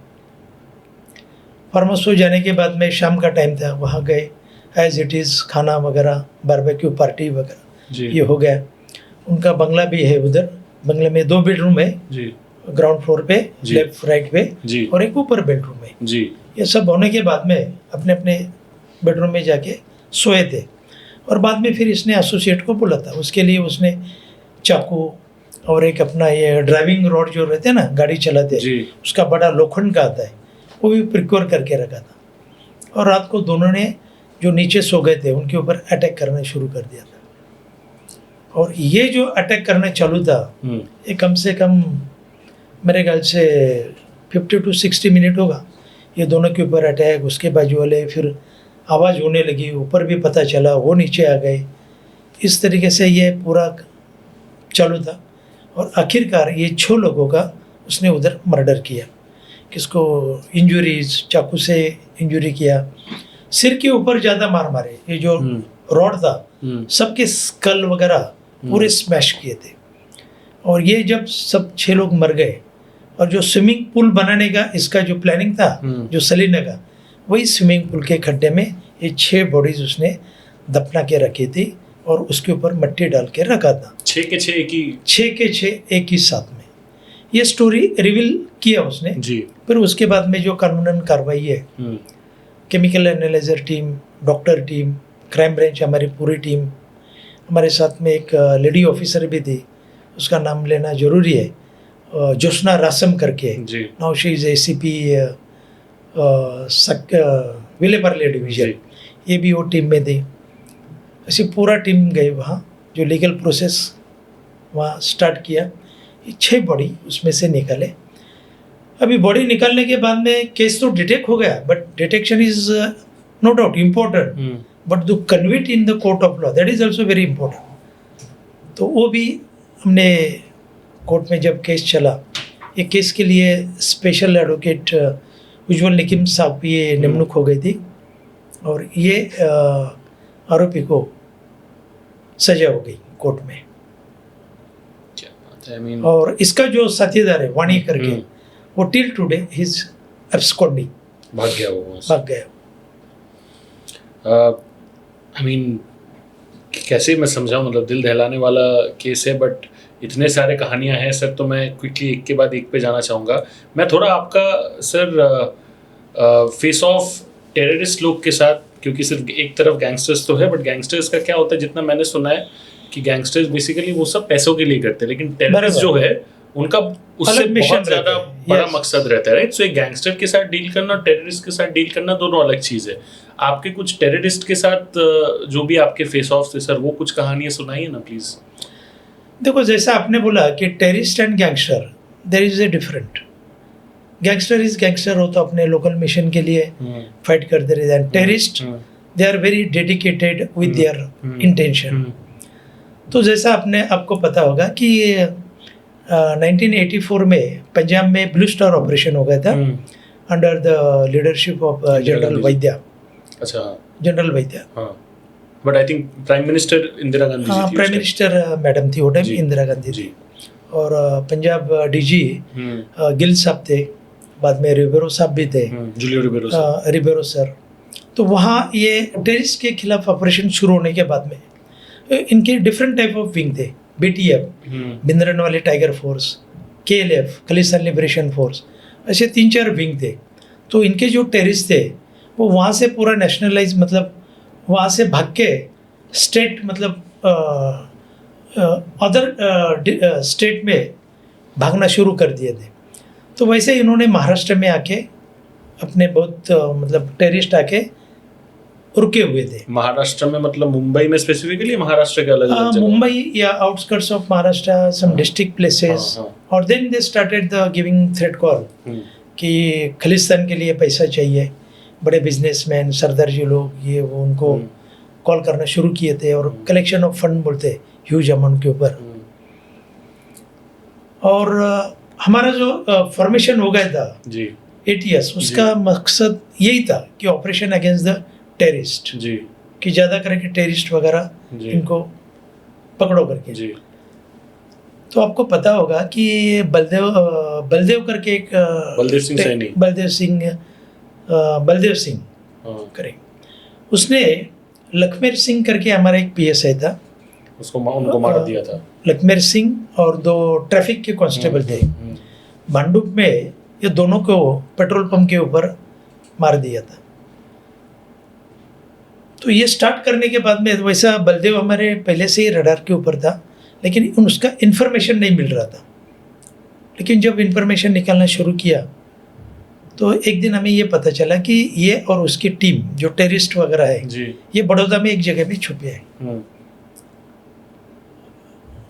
फार्म हाउस पे जाने के बाद में शाम का टाइम था, वहाँ गए, एज इट इज़ खाना वगैरह, बारबेक्यू पार्टी वगैरह ये हो गया। उनका बंगला भी है उधर, बंगले में 2 बेडरूम है, ग्राउंड फ्लोर पे लेफ्ट राइट पे, और एक ऊपर बेडरूम है। ये सब होने के बाद में अपने अपने बेडरूम में जाके सोए थे। और बाद में फिर इसने एसोसिएट को बोला था, उसके लिए उसने चाकू और एक अपना ये ड्राइविंग रॉड जो रहते हैं ना गाड़ी चलाते हैं, उसका बड़ा लोखंड का आता है, वो भी प्रिक्योर करके रखा था। और रात को दोनों ने जो नीचे सो गए थे उनके ऊपर अटैक करना शुरू कर दिया था। और ये जो अटैक करना चालू था ये कम से कम मेरे ख्याल से 50 to 60 मिनट होगा। ये दोनों के ऊपर अटैक, उसके बाजू वाले, फिर आवाज़ होने लगी, ऊपर भी पता चला, वो नीचे आ गए। इस तरीके से ये पूरा चालू था। और आखिरकार ये 6 लोगों का उसने उधर मर्डर किया। किसको इंजुरीज, चाकू से इंजुरी किया, सिर के ऊपर ज़्यादा मार मारे। ये जो रॉड था सबके स्कल वगैरह पूरे स्मैश किए थे। और ये जब सब 6 लोग मर गए, और जो स्विमिंग पूल बनाने का इसका जो प्लानिंग था जो सलीना का, वही स्विमिंग पूल के खड्डे में ये 6 बॉडीज उसने दफना के रखी थी और उसके ऊपर मिट्टी डाल के रखा था। 6 के 6 एक ही 6 के 6 एक ही साथ में। ये स्टोरी रिवील किया उसने। जी। फिर उसके बाद में जो कानूनन कार्रवाई है, chemical analyser team, doctor team, crime branch हमारी पूरी टीम, हमारे साथ में एक लेडी ऑफिसर भी थी, उसका नाम लेना जरूरी है, जोशना रासम करके। जी। Now she is ACP Vile Parle division, ये भी वो टीम में थी। ऐसी पूरा टीम गए वहाँ, जो लीगल प्रोसेस वहाँ स्टार्ट किया। ये 6 बॉडी उसमें से निकाले। अभी बॉडी निकालने के बाद में केस तो डिटेक्ट हो गया, but detection is no doubt important, but to convict in the court of law that is also very important. तो वो भी हमने कोर्ट में जब केस चला, ये केस के लिए स्पेशल एडवोकेट उज्ज्वल निकिम साहब की ये निमणूक हो गई थी और ये आरोपी को सजा हो गई कोर्ट में। I mean, और इसका जो साथीदार है वाणी करके, वो टिल टुडे हिज एब्सकॉन्डिंग, भाग गया वो वहाँ से। भाग गया। आई मीन कैसे मैं समझाऊं, मतलब दिल दहलाने वाला केस है, बट इतने सारे कहानियां हैं सर, तो मैं क्विकली एक के बाद एक पे जाना चाहूँगा। मैं थोड़ा आपका सर फेस ऑफ टेररिस्ट लोग के साथ, क्योंकि सिर्फ एक तरफ गैंगस्टर्स तो है, बट गैंगस्टर्स का क्या होता है, जितना मैंने सुना है कि गैंगस्टर्स बेसिकली वो सब पैसों के लिए करते हैं, लेकिन टेररिस्ट जो है उनका उससे अलग mission बहुत ज़्यादा रहता है। बड़ा Yes. मकसद रहता है, राइट। सो एक गैंगस्टर के साथ डील करना और टेररिस्ट के साथ डील करना दोनों अलग चीज़ है। आपके कुछ टेररिस्ट के साथ जो भी आपके फेस ऑफ थे सर, वो कुछ कहानियाँ सुनाइए ना प्लीज़। देखो, जैसा आपने बोला कि terrorist and gangster, there is a different. Gangster is gangster, हो तो अपने लोकल मिशन के लिए फाइट करते रहते हैं। Terrorist they are very dedicated with their intention. तो जैसा आपको पता होगा कि 1984 में पंजाब में ब्लू स्टार ऑपरेशन हो गया था under the leadership of general Vaidya. अच्छा, जनरल वैद्या, हाँ, but I think prime minister Indira Gandhi ji थी। प्राइम मिनिस्टर मैडम थी वो टाइम, इंदिरा गांधी थी। और पंजाब DG गिल साहब थे, बाद में रिबेरो साहब भी थे, जूलियो रिबेरो सर। तो वहाँ ये टेररिस्ट के खिलाफ ऑपरेशन शुरू होने के बाद में इनके डिफरेंट टाइप ऑफ विंग थे। BTF, Bhindranwale tiger force, KLF, Khalistan liberation force, ऐसे 3-4 विंग थे। तो इनके जो टेररिस्ट थे वो वहाँ से पूरा नेशनलाइज, मतलब वहाँ से भाग के स्टेट, मतलब अदर स्टेट में भागना शुरू कर दिए थे। तो वैसे इन्होंने महाराष्ट्र में आके अपने बहुत मतलब टेररिस्ट आके रुके हुए थे। महाराष्ट्र में मतलब मुंबई में स्पेसिफिकली, महाराष्ट्र के अलग अलग जगह? मुंबई या outskirts of Maharashtra, some district places. और then they started the giving threat call कि खालिस्तान के लिए पैसा चाहिए। बड़े बिजनेसमैन, सरदार जी लोग, ये वो उनको कॉल करना शुरू किए थे और कलेक्शन ऑफ फंड बोलते ह्यूज अमाउंट के ऊपर। और हमारा जो फॉर्मेशन हो गया था जी, ATS, उसका मकसद यही था कि ऑपरेशन अगेंस्ट द टेररिस्ट जी, कि ज़्यादा करके टेररिस्ट वगैरह इनको पकड़ो करके जी। तो आपको पता होगा कि बलदेव करके एक बलदेव सिंह सैनी, बलदेव सिंह करे, उसने लखमेर सिंह करके हमारा एक PSI था, उनको मार दिया था। लखमेर सिंह और 2 ट्रैफिक के कांस्टेबल थे। भांडुप में ये दोनों को पेट्रोल पंप के ऊपर मार दिया था। तो ये स्टार्ट करने के बाद में, वैसा बलदेव हमारे पहले से ही रडार के ऊपर था, लेकिन उसका इन्फॉर्मेशन नहीं मिल रहा था। लेकिन जब इन्फॉर्मेशन निकालना शुरू किया तो एक दिन हमें ये पता चला कि ये और उसकी टीम जो टेररिस्ट वगैरह है जी, ये बड़ौदा में एक जगह भी छुपे हैं।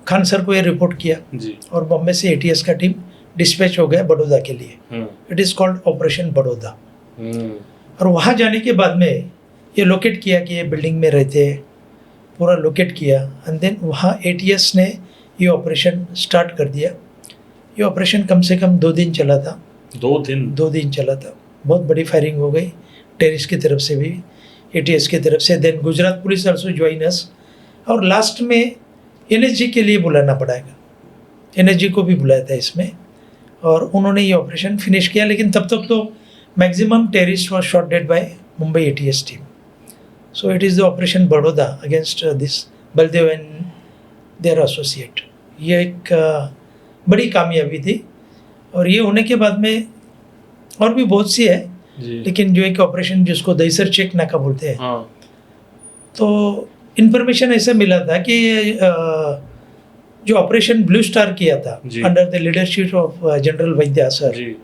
खान सर को ये रिपोर्ट किया जी, और बॉम्बे से ATS का टीम डिस्पैच हो गया बड़ौदा के लिए। It is called operation Baroda. और वहाँ जाने के बाद में ये लोकेट किया कि ये बिल्डिंग में रहते हैं, पूरा लोकेट किया। एंड देन वहाँ ATS ने ये ऑपरेशन स्टार्ट कर दिया। ये ऑपरेशन कम से कम 2 दिन चला था। 2 दिन चला था। बहुत बड़ी फायरिंग हो गई टेररिस्ट की तरफ से भी, ATS की तरफ से। Then Gujarat police also join us. और लास्ट में NSG के लिए बुलाना पड़ेगा, NSG को भी बुलाया था इसमें, और उन्होंने ये ऑपरेशन फिनिश किया। लेकिन तब तक तो maximum terrorist was shot dead by Mumbai ATS team. So it is the Operation Baroda against this Baldev and their associate. ये एक बड़ी कामयाबी थी और ये होने के बाद में और भी बहुत सी है, लेकिन जो एक ऑपरेशन जिसको दहीसर चेक नाका बोलते हैं, हाँ, तो इन्फॉर्मेशन ऐसे मिला था कि जो ऑपरेशन ब्लू स्टार किया था जी। Under the leadership of general Vaidya sir, जी,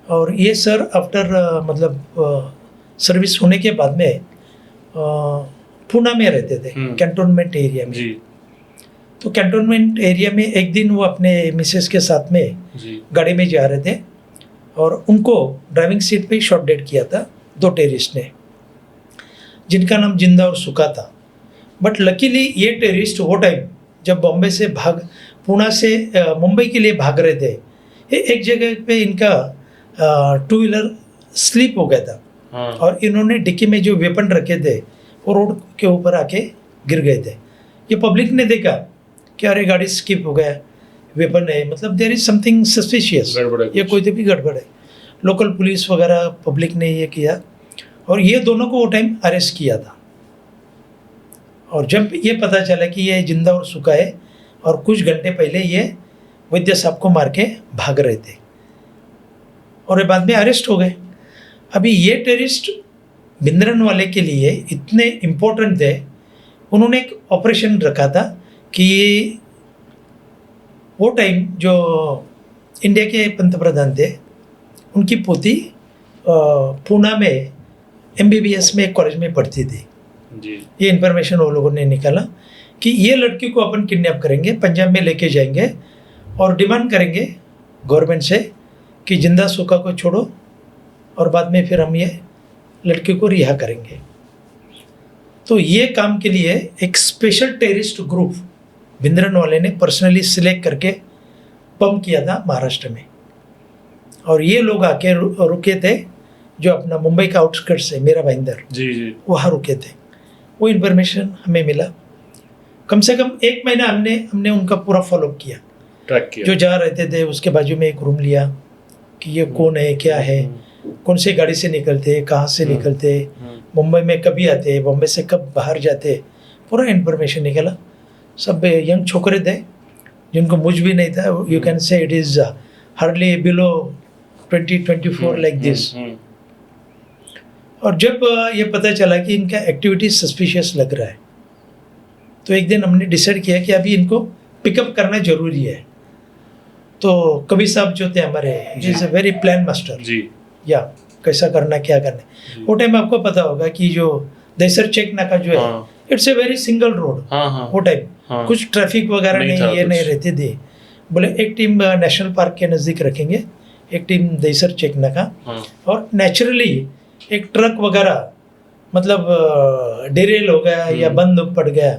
और ये सर आफ्टर मतलब सर्विस होने के बाद में पूना में रहते थे, कैंटोनमेंट एरिया में। जी, तो कैंटोनमेंट एरिया में एक दिन वो अपने मिसेस के साथ में जी, गाड़ी में जा रहे थे और उनको ड्राइविंग सीट पे ही शॉट डेड किया था 2 टेररिस्ट ने, जिनका नाम जिंदा और सुखा था। बट लकीली ये टेररिस्ट वो टाइम जब बॉम्बे से पूना से मुंबई के लिए भाग रहे थे, एक जगह पे इनका 2 व्हीलर स्लिप हो गया था हाँ, और इन्होंने डिक्की में जो वेपन रखे थे वो रोड के ऊपर आके गिर गए थे। ये पब्लिक ने देखा कि अरे गाड़ी स्किप हो गया, वेपन है, मतलब देयर इज समथिंग सस्पिशियस, गड़बड़ है ये कुछ। कोई तो भी गड़बड़ है। लोकल पुलिस वगैरह पब्लिक ने ये किया और ये दोनों को वो टाइम अरेस्ट किया था। और जब ये पता चला कि ये जिंदा और सुखा है और कुछ घंटे पहले ये वैद्य साहब को मार के भाग रहे थे और ये बाद में अरेस्ट हो गए। अभी ये टेररिस्ट भिंद्रन वाले के लिए इतने इम्पोर्टेंट थे, उन्होंने एक ऑपरेशन रखा था कि वो टाइम जो इंडिया के पंतप्रधान थे उनकी पोती पूना में MBBS में एक कॉलेज में पढ़ती थी। जी, ये इन्फॉर्मेशन वो लोगों ने निकाला कि ये लड़की को अपन किडनैप करेंगे, पंजाब में लेके जाएंगे और डिमांड करेंगे गवर्नमेंट से कि जिंदा सूखा को छोड़ो और बाद में फिर हम ये लड़की को रिहा करेंगे। तो ये काम के लिए एक स्पेशल टेररिस्ट ग्रुप भिंद्रन वाले ने पर्सनली सिलेक्ट करके पंप किया था महाराष्ट्र में, और ये लोग आके रुके थे जो अपना मुंबई का आउटस्कर्ट्स है, मेरा भाईंदर, जी, जी, वहाँ रुके थे। वो इन्फॉर्मेशन हमें मिला, कम से कम 1 महीना हमने उनका पूरा फॉलोअप किया। ट्रैक किया। जो जा रहे थे उसके बाजू में एक रूम लिया कि ये कौन है, क्या है, कौन से गाड़ी से निकलते, कहाँ से निकलते, मुंबई में कभी आते, बॉम्बे से कब बाहर जाते, पूरा इन्फॉर्मेशन निकला। सब यंग छोकरे थे जिनको मुझ भी नहीं था, यू कैन से it is hardly below 20-24 like this. और जब ये पता चला कि इनका एक्टिविटी सस्पिशियस लग रहा है, तो एक दिन हमने डिसाइड किया कि अभी इनको पिकअप करना जरूरी है। तो कबीर साहब जो थे हमारे, is a very plan master, जी, या कैसा करना क्या करना। वो टाइम आपको पता होगा कि जो दहीसर चेक नाका जो है, हाँ, it's a very single road. हाँ, हाँ, वो टाइम हाँ, कुछ ट्रैफिक वगैरह नहीं नहीं, था ये कुछ। नहीं रहती थी। बोले एक टीम नेशनल पार्क के नज़दीक रखेंगे, एक टीम दहीसर चेक नाका, हाँ, और नेचुरली एक ट्रक वगैरह मतलब डिरेल हो गया या बंद पड़ गया,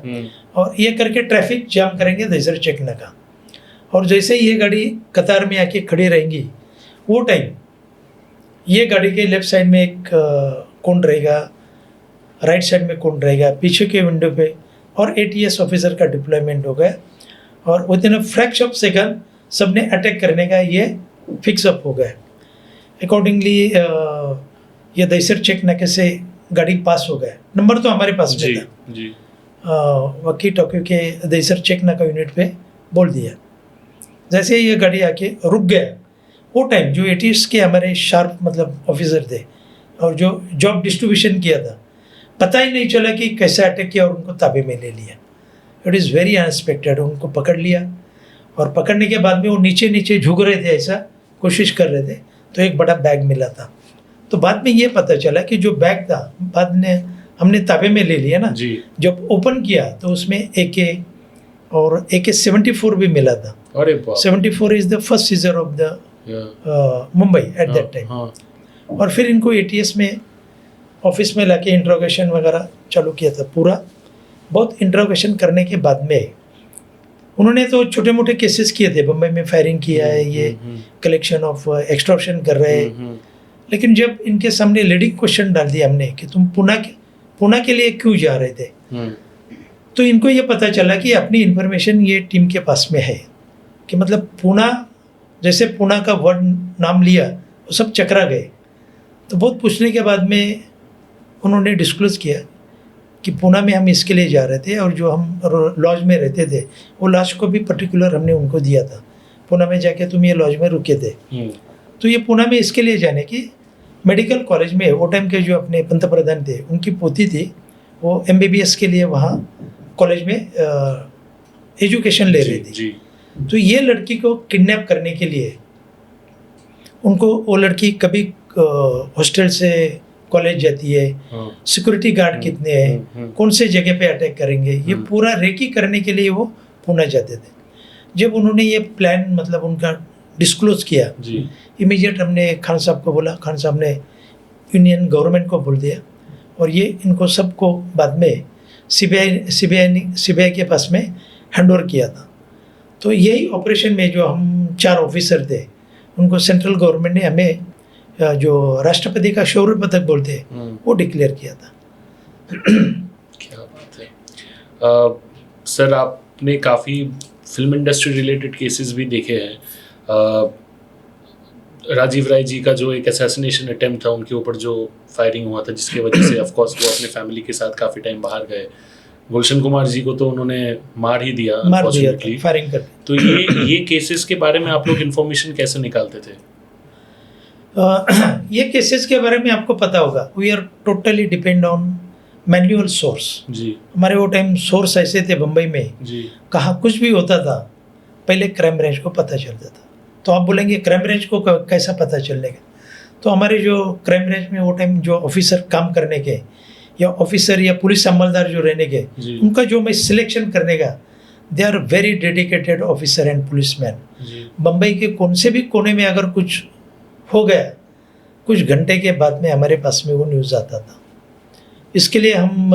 और ये करके ट्रैफिक जाम करेंगे दहीसर चेक नाका। और जैसे ही ये गाड़ी कतार में आके खड़ी रहेंगी, वो टाइम ये गाड़ी के लेफ्ट साइड में एक कौन रहेगा, राइट साइड में कौन रहेगा, पीछे के विंडो पे, और ATS ऑफिसर का डिप्लॉयमेंट हो गया, और with in a fraction of second सबने अटैक करने का ये फिक्स अप हो गया। अकॉर्डिंगली ये दहीसर चेक नाके से गाड़ी पास हो गया। नंबर तो हमारे पास में जी, था, जी, वकी टॉकी के दहीसर चेक नाका यूनिट पे बोल दिया। जैसे ही ये गाड़ी आके रुक गया, वो टाइम जो ATS के हमारे शार्प मतलब ऑफिसर थे और जो जॉब डिस्ट्रीब्यूशन किया था, पता ही नहीं चला कि कैसे अटैक किया और उनको ताबे में ले लिया। It is very unexpected. उनको पकड़ लिया और पकड़ने के बाद में वो नीचे नीचे झुक रहे थे, ऐसा कोशिश कर रहे थे, तो एक बड़ा बैग मिला था। तो बाद में ये पता चला कि जो बैग था बाद में हमने ताबे में ले लिया ना, जी, जब ओपन किया तो उसमें AK और AK-74 भी मिला था। अरे बाप, 74 is the first scissor of the Mumbai eight that time. हाँ, और फिर इनको ATS में ऑफिस में लाके इंट्रोगेशन वगैरह चालू किया था पूरा। बहुत इंट्रोगेशन करने के बाद में उन्होंने तो छोटे मोटे केसेस किए थे, बम्बई में फायरिंग किया है, ये कलेक्शन ऑफ एक्सटॉर्शन कर रहे हैं। लेकिन जब इनके सामने लीडिंग क्वेश्चन डाल दिया हमने कि तुम पुणे के लिए क्यों जा रहे थे, तो इनको ये पता चला कि अपनी इन्फॉर्मेशन ये टीम के पास में है कि मतलब पुणे, जैसे पुणे का वर्ड नाम लिया वो सब चकरा गए। तो बहुत पूछने के बाद में उन्होंने डिस्क्लोज किया कि पुणे में हम इसके लिए जा रहे थे और जो हम लॉज में रहते थे वो लॉज को भी पर्टिकुलर हमने उनको दिया था, पुणे में जाके तुम ये लॉज में रुके थे। तो ये पुणे में इसके लिए जाने की, मेडिकल कॉलेज में वो टाइम के जो अपने पंतप्रधान थे उनकी पोती थी, वो MBBS के लिए वहाँ कॉलेज में एजुकेशन ले रही थी। तो ये लड़की को किडनैप करने के लिए उनको, वो लड़की कभी हॉस्टल से कॉलेज जाती है, सिक्योरिटी गार्ड कितने हैं, कौन से जगह पे अटैक करेंगे, ये पूरा रेकी करने के लिए वो पुणे जाते थे। जब उन्होंने ये प्लान मतलब उनका डिस्क्लोज किया, इमीडिएट हमने खान साहब को बोला, खान साहब ने यूनियन गवर्नमेंट को बोल दिया और ये इनको सबको बाद में CBI के पास में हैंडओवर किया था। तो यही ऑपरेशन में जो हम 4 ऑफिसर थे उनको सेंट्रल गवर्नमेंट ने हमें जो राष्ट्रपति का शौर्य पदक बोलते हैं वो डिक्लेयर किया था। क्या बात है। सर आपने काफ़ी फिल्म इंडस्ट्री रिलेटेड केसेस भी देखे हैं। राजीव राय जी का जो एक असैसिनेशन अटेम्प्ट था, उनके ऊपर जो फायरिंग हुआ था जिसकी वजह से ऑफ कोर्स वो अपने फैमिली के साथ काफ़ी टाइम बाहर गए। गुलशन कुमार जी को तो उन्होंने मार ही दिया अनफॉर्चुनेटली, फायरिंग कर। तो ये केसेस के बारे में आप लोग इन्फॉर्मेशन कैसे निकालते थे? ये केसेस के बारे में आपको पता होगा, we are totally depend on manual source जी। हमारे वो टाइम सोर्स ऐसे थे बम्बई में जी, कहाँ कुछ भी होता था पहले क्राइम ब्रांच को पता चलता था। तो आप बोलेंगे क्राइम ब्रांच को कैसा पता चलेगा? तो हमारे जो क्राइम ब्रांच में वो टाइम जो ऑफिसर काम करने के या ऑफिसर या पुलिस अमलदार जो रहने के, उनका जो मैं सिलेक्शन करने का, they are very dedicated officer and police man. Bombay के कौन से भी कोने में अगर कुछ हो गया, कुछ घंटे के बाद में हमारे पास में वो न्यूज़ आता था। इसके लिए हम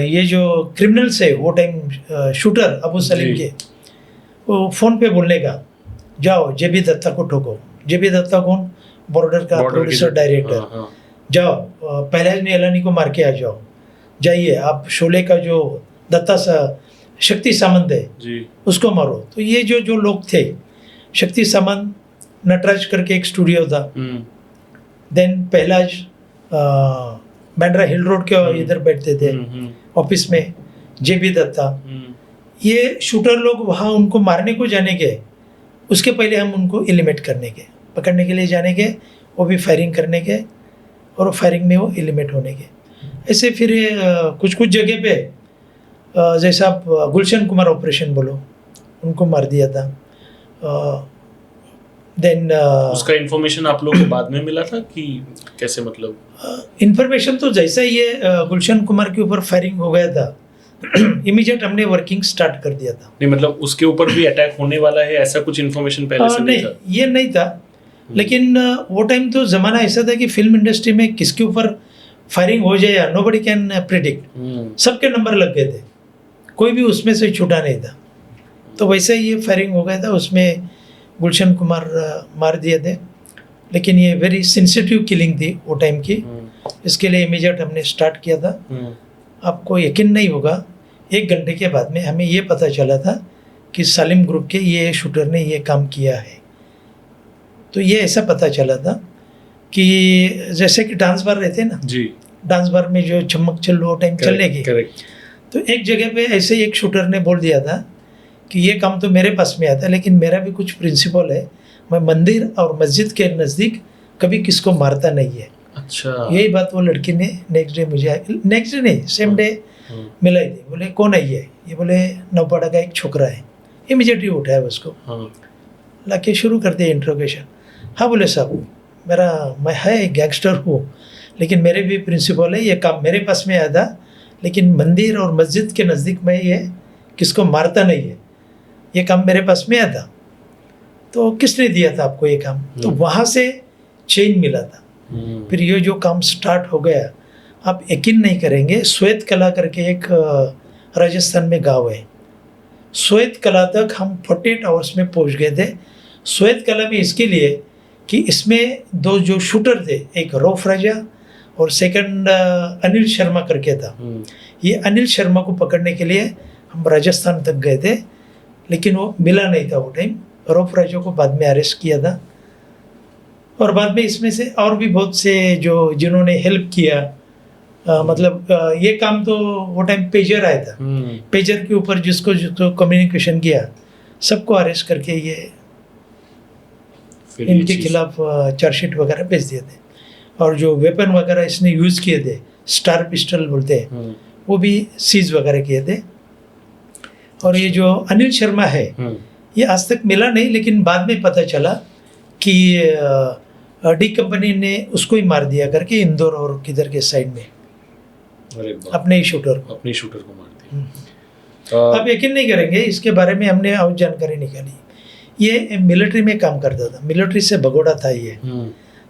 ये जो क्रिमिनल्स है वो टाइम शूटर अबू सलीम के, वो फ़ोन पे बोलने का, जाओ JB दत्ता को ठोको। JB दत्ता कौन? बॉर्डर का प्रोड्यूसर डायरेक्टर। जाओ पहलाज नीलानी को मार के आ जाओ, जाइए आप शोले का जो दत्ता सा शक्ति सामंत है जी, उसको मारो। तो ये जो लोग थे, शक्ति सामंत, नटराज करके एक स्टूडियो था, देन पहलाज बैंड्रा हिल रोड के इधर बैठते थे ऑफिस में, JB दत्ता, ये शूटर लोग वहाँ उनको मारने को जाने के, उसके पहले हम उनको एलिमिनेट करने के, पकड़ने के लिए जाने के, वो भी फायरिंग करने के और फायरिंग में वो एलिमिनेट होने के। ऐसे फिर कुछ कुछ जगह पे जैसा आप गुलशन कुमार ऑपरेशन बोलो, उनको मार दिया था। देन उसका इन्फॉर्मेशन आप लोगों को बाद में मिला था कि कैसे? मतलब इन्फॉर्मेशन तो जैसा ही ये गुलशन कुमार के ऊपर फायरिंग हो गया था इमीडिएट हमने वर्किंग स्टार्ट कर दिया था। नहीं मतलब उसके ऊपर भी अटैक होने वाला है ऐसा कुछ इन्फॉर्मेशन पहले से नहीं था? ये नहीं था, लेकिन वो टाइम तो ज़माना ऐसा था कि फिल्म इंडस्ट्री में किसके ऊपर फायरिंग हो जाए या नोबडी कैन प्रिडिक्ट। सबके नंबर लग गए थे, कोई भी उसमें से छूटा नहीं था। तो वैसे ही ये फायरिंग हो गया था, उसमें गुलशन कुमार मार दिए थे। लेकिन ये वेरी सेंसिटिव किलिंग थी वो टाइम की, इसके लिए इमीडिएट हमने स्टार्ट किया था। आपको यकीन नहीं होगा, 1 घंटे के बाद में हमें ये पता चला था कि सालिम ग्रुप के ये शूटर ने ये काम किया है। तो ये ऐसा पता चला था कि जैसे कि डांस बार रहते हैं ना जी, डांस बार में जो चमक चलो टाइम चलेगी, तो एक जगह पे ऐसे ही एक शूटर ने बोल दिया था कि ये काम तो मेरे पास में आता है, लेकिन मेरा भी कुछ प्रिंसिपल है, मैं मंदिर और मस्जिद के नज़दीक कभी किसको मारता नहीं है। अच्छा, यही बात वो लड़की ने नेक्स्ट डे मुझे, नेक्स्ट डे नहीं सेम डे मिलाई थी। बोले कौन है ये बोले नौपाड़ा का एक छोकरा है। इमीडिएटली उठाया उसको, लाके शुरू कर दिया इंट्रोगेशन। हाँ बोले साहब मैं है गैंगस्टर हूँ, लेकिन मेरे भी प्रिंसिपल है, ये काम मेरे पास में आया था, लेकिन मंदिर और मस्जिद के नज़दीक में ये किसको मारता नहीं है, ये काम मेरे पास में आया था। तो किसने दिया था आपको ये काम? तो वहाँ से चेन मिला था। फिर ये जो काम स्टार्ट हो गया, आप यकीन नहीं करेंगे, श्वेत कला करके एक राजस्थान में गांव है, श्वेत कला तक हम 48 आवर्स में पहुंच गए थे। श्वेत कला में इसके लिए कि इसमें 2 जो शूटर थे, एक रौफ राजा और सेकंड अनिल शर्मा करके था। ये अनिल शर्मा को पकड़ने के लिए हम राजस्थान तक गए थे, लेकिन वो मिला नहीं था वो टाइम। रौफ राजा को बाद में अरेस्ट किया था, और बाद में इसमें से और भी बहुत से जो जिन्होंने हेल्प किया, मतलब ये काम तो वो टाइम पेजर आया था, पेजर के ऊपर जिसको जिसको कम्युनिकेशन किया सबको अरेस्ट करके ये फिर ये इनके चीज़- खिलाफ चार्जशीट वगैरह भेज दिए थे। और जो वेपन वगैरह इसने यूज़ किए थे, स्टार पिस्टल बोलते हैं, हम्म, वो भी सीज वगैरह किए थे। और ये जो अनिल शर्मा है, ये आज तक मिला नहीं, लेकिन बाद में पता चला कि डी कंपनी ने उसको ही मार दिया करके, इंदौर और किधर के साइड में अरे बाप, अपने ही शूटर को। अपने शूटर को मार दिया। आप यकीन नहीं करेंगे, इसके बारे में हमने और जानकारी निकाली। ये मिलिट्री में काम करता था, मिलिट्री से भगोड़ा था ये।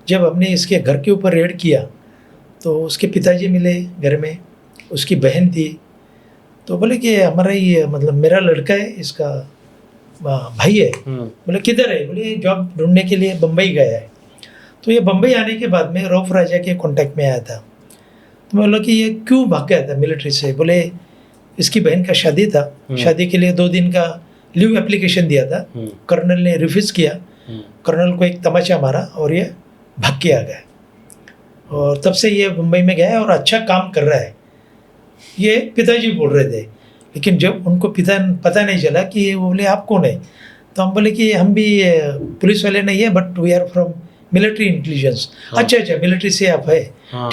जब हमने इसके घर के ऊपर रेड किया तो उसके पिताजी मिले घर में, उसकी बहन थी, तो बोले कि हमारा ये मतलब मेरा लड़का है, इसका भाई है। बोले किधर है? बोले जॉब ढूंढने के लिए बम्बई गया है। तो ये बम्बई आने के बाद में रऊफ राजा के कांटेक्ट में आया था। तो मैं बोला कि ये क्यों भाग गया था मिलिट्री से? बोले इसकी बहन का शादी था, शादी के लिए 2 दिन का लीव एप्लीकेशन दिया था, कर्नल ने रिफ्यूज़ किया, कर्नल को एक तमाचा मारा और ये भाग के आ गया। और तब से ये मुंबई में गया है और अच्छा काम कर रहा है, ये पिताजी बोल रहे थे। लेकिन जब उनको पता नहीं चला कि वो बोले आप कौन है, तो हम बोले कि हम भी पुलिस वाले नहीं है, but we are from military intelligence. अच्छा मिलिट्री से आप है,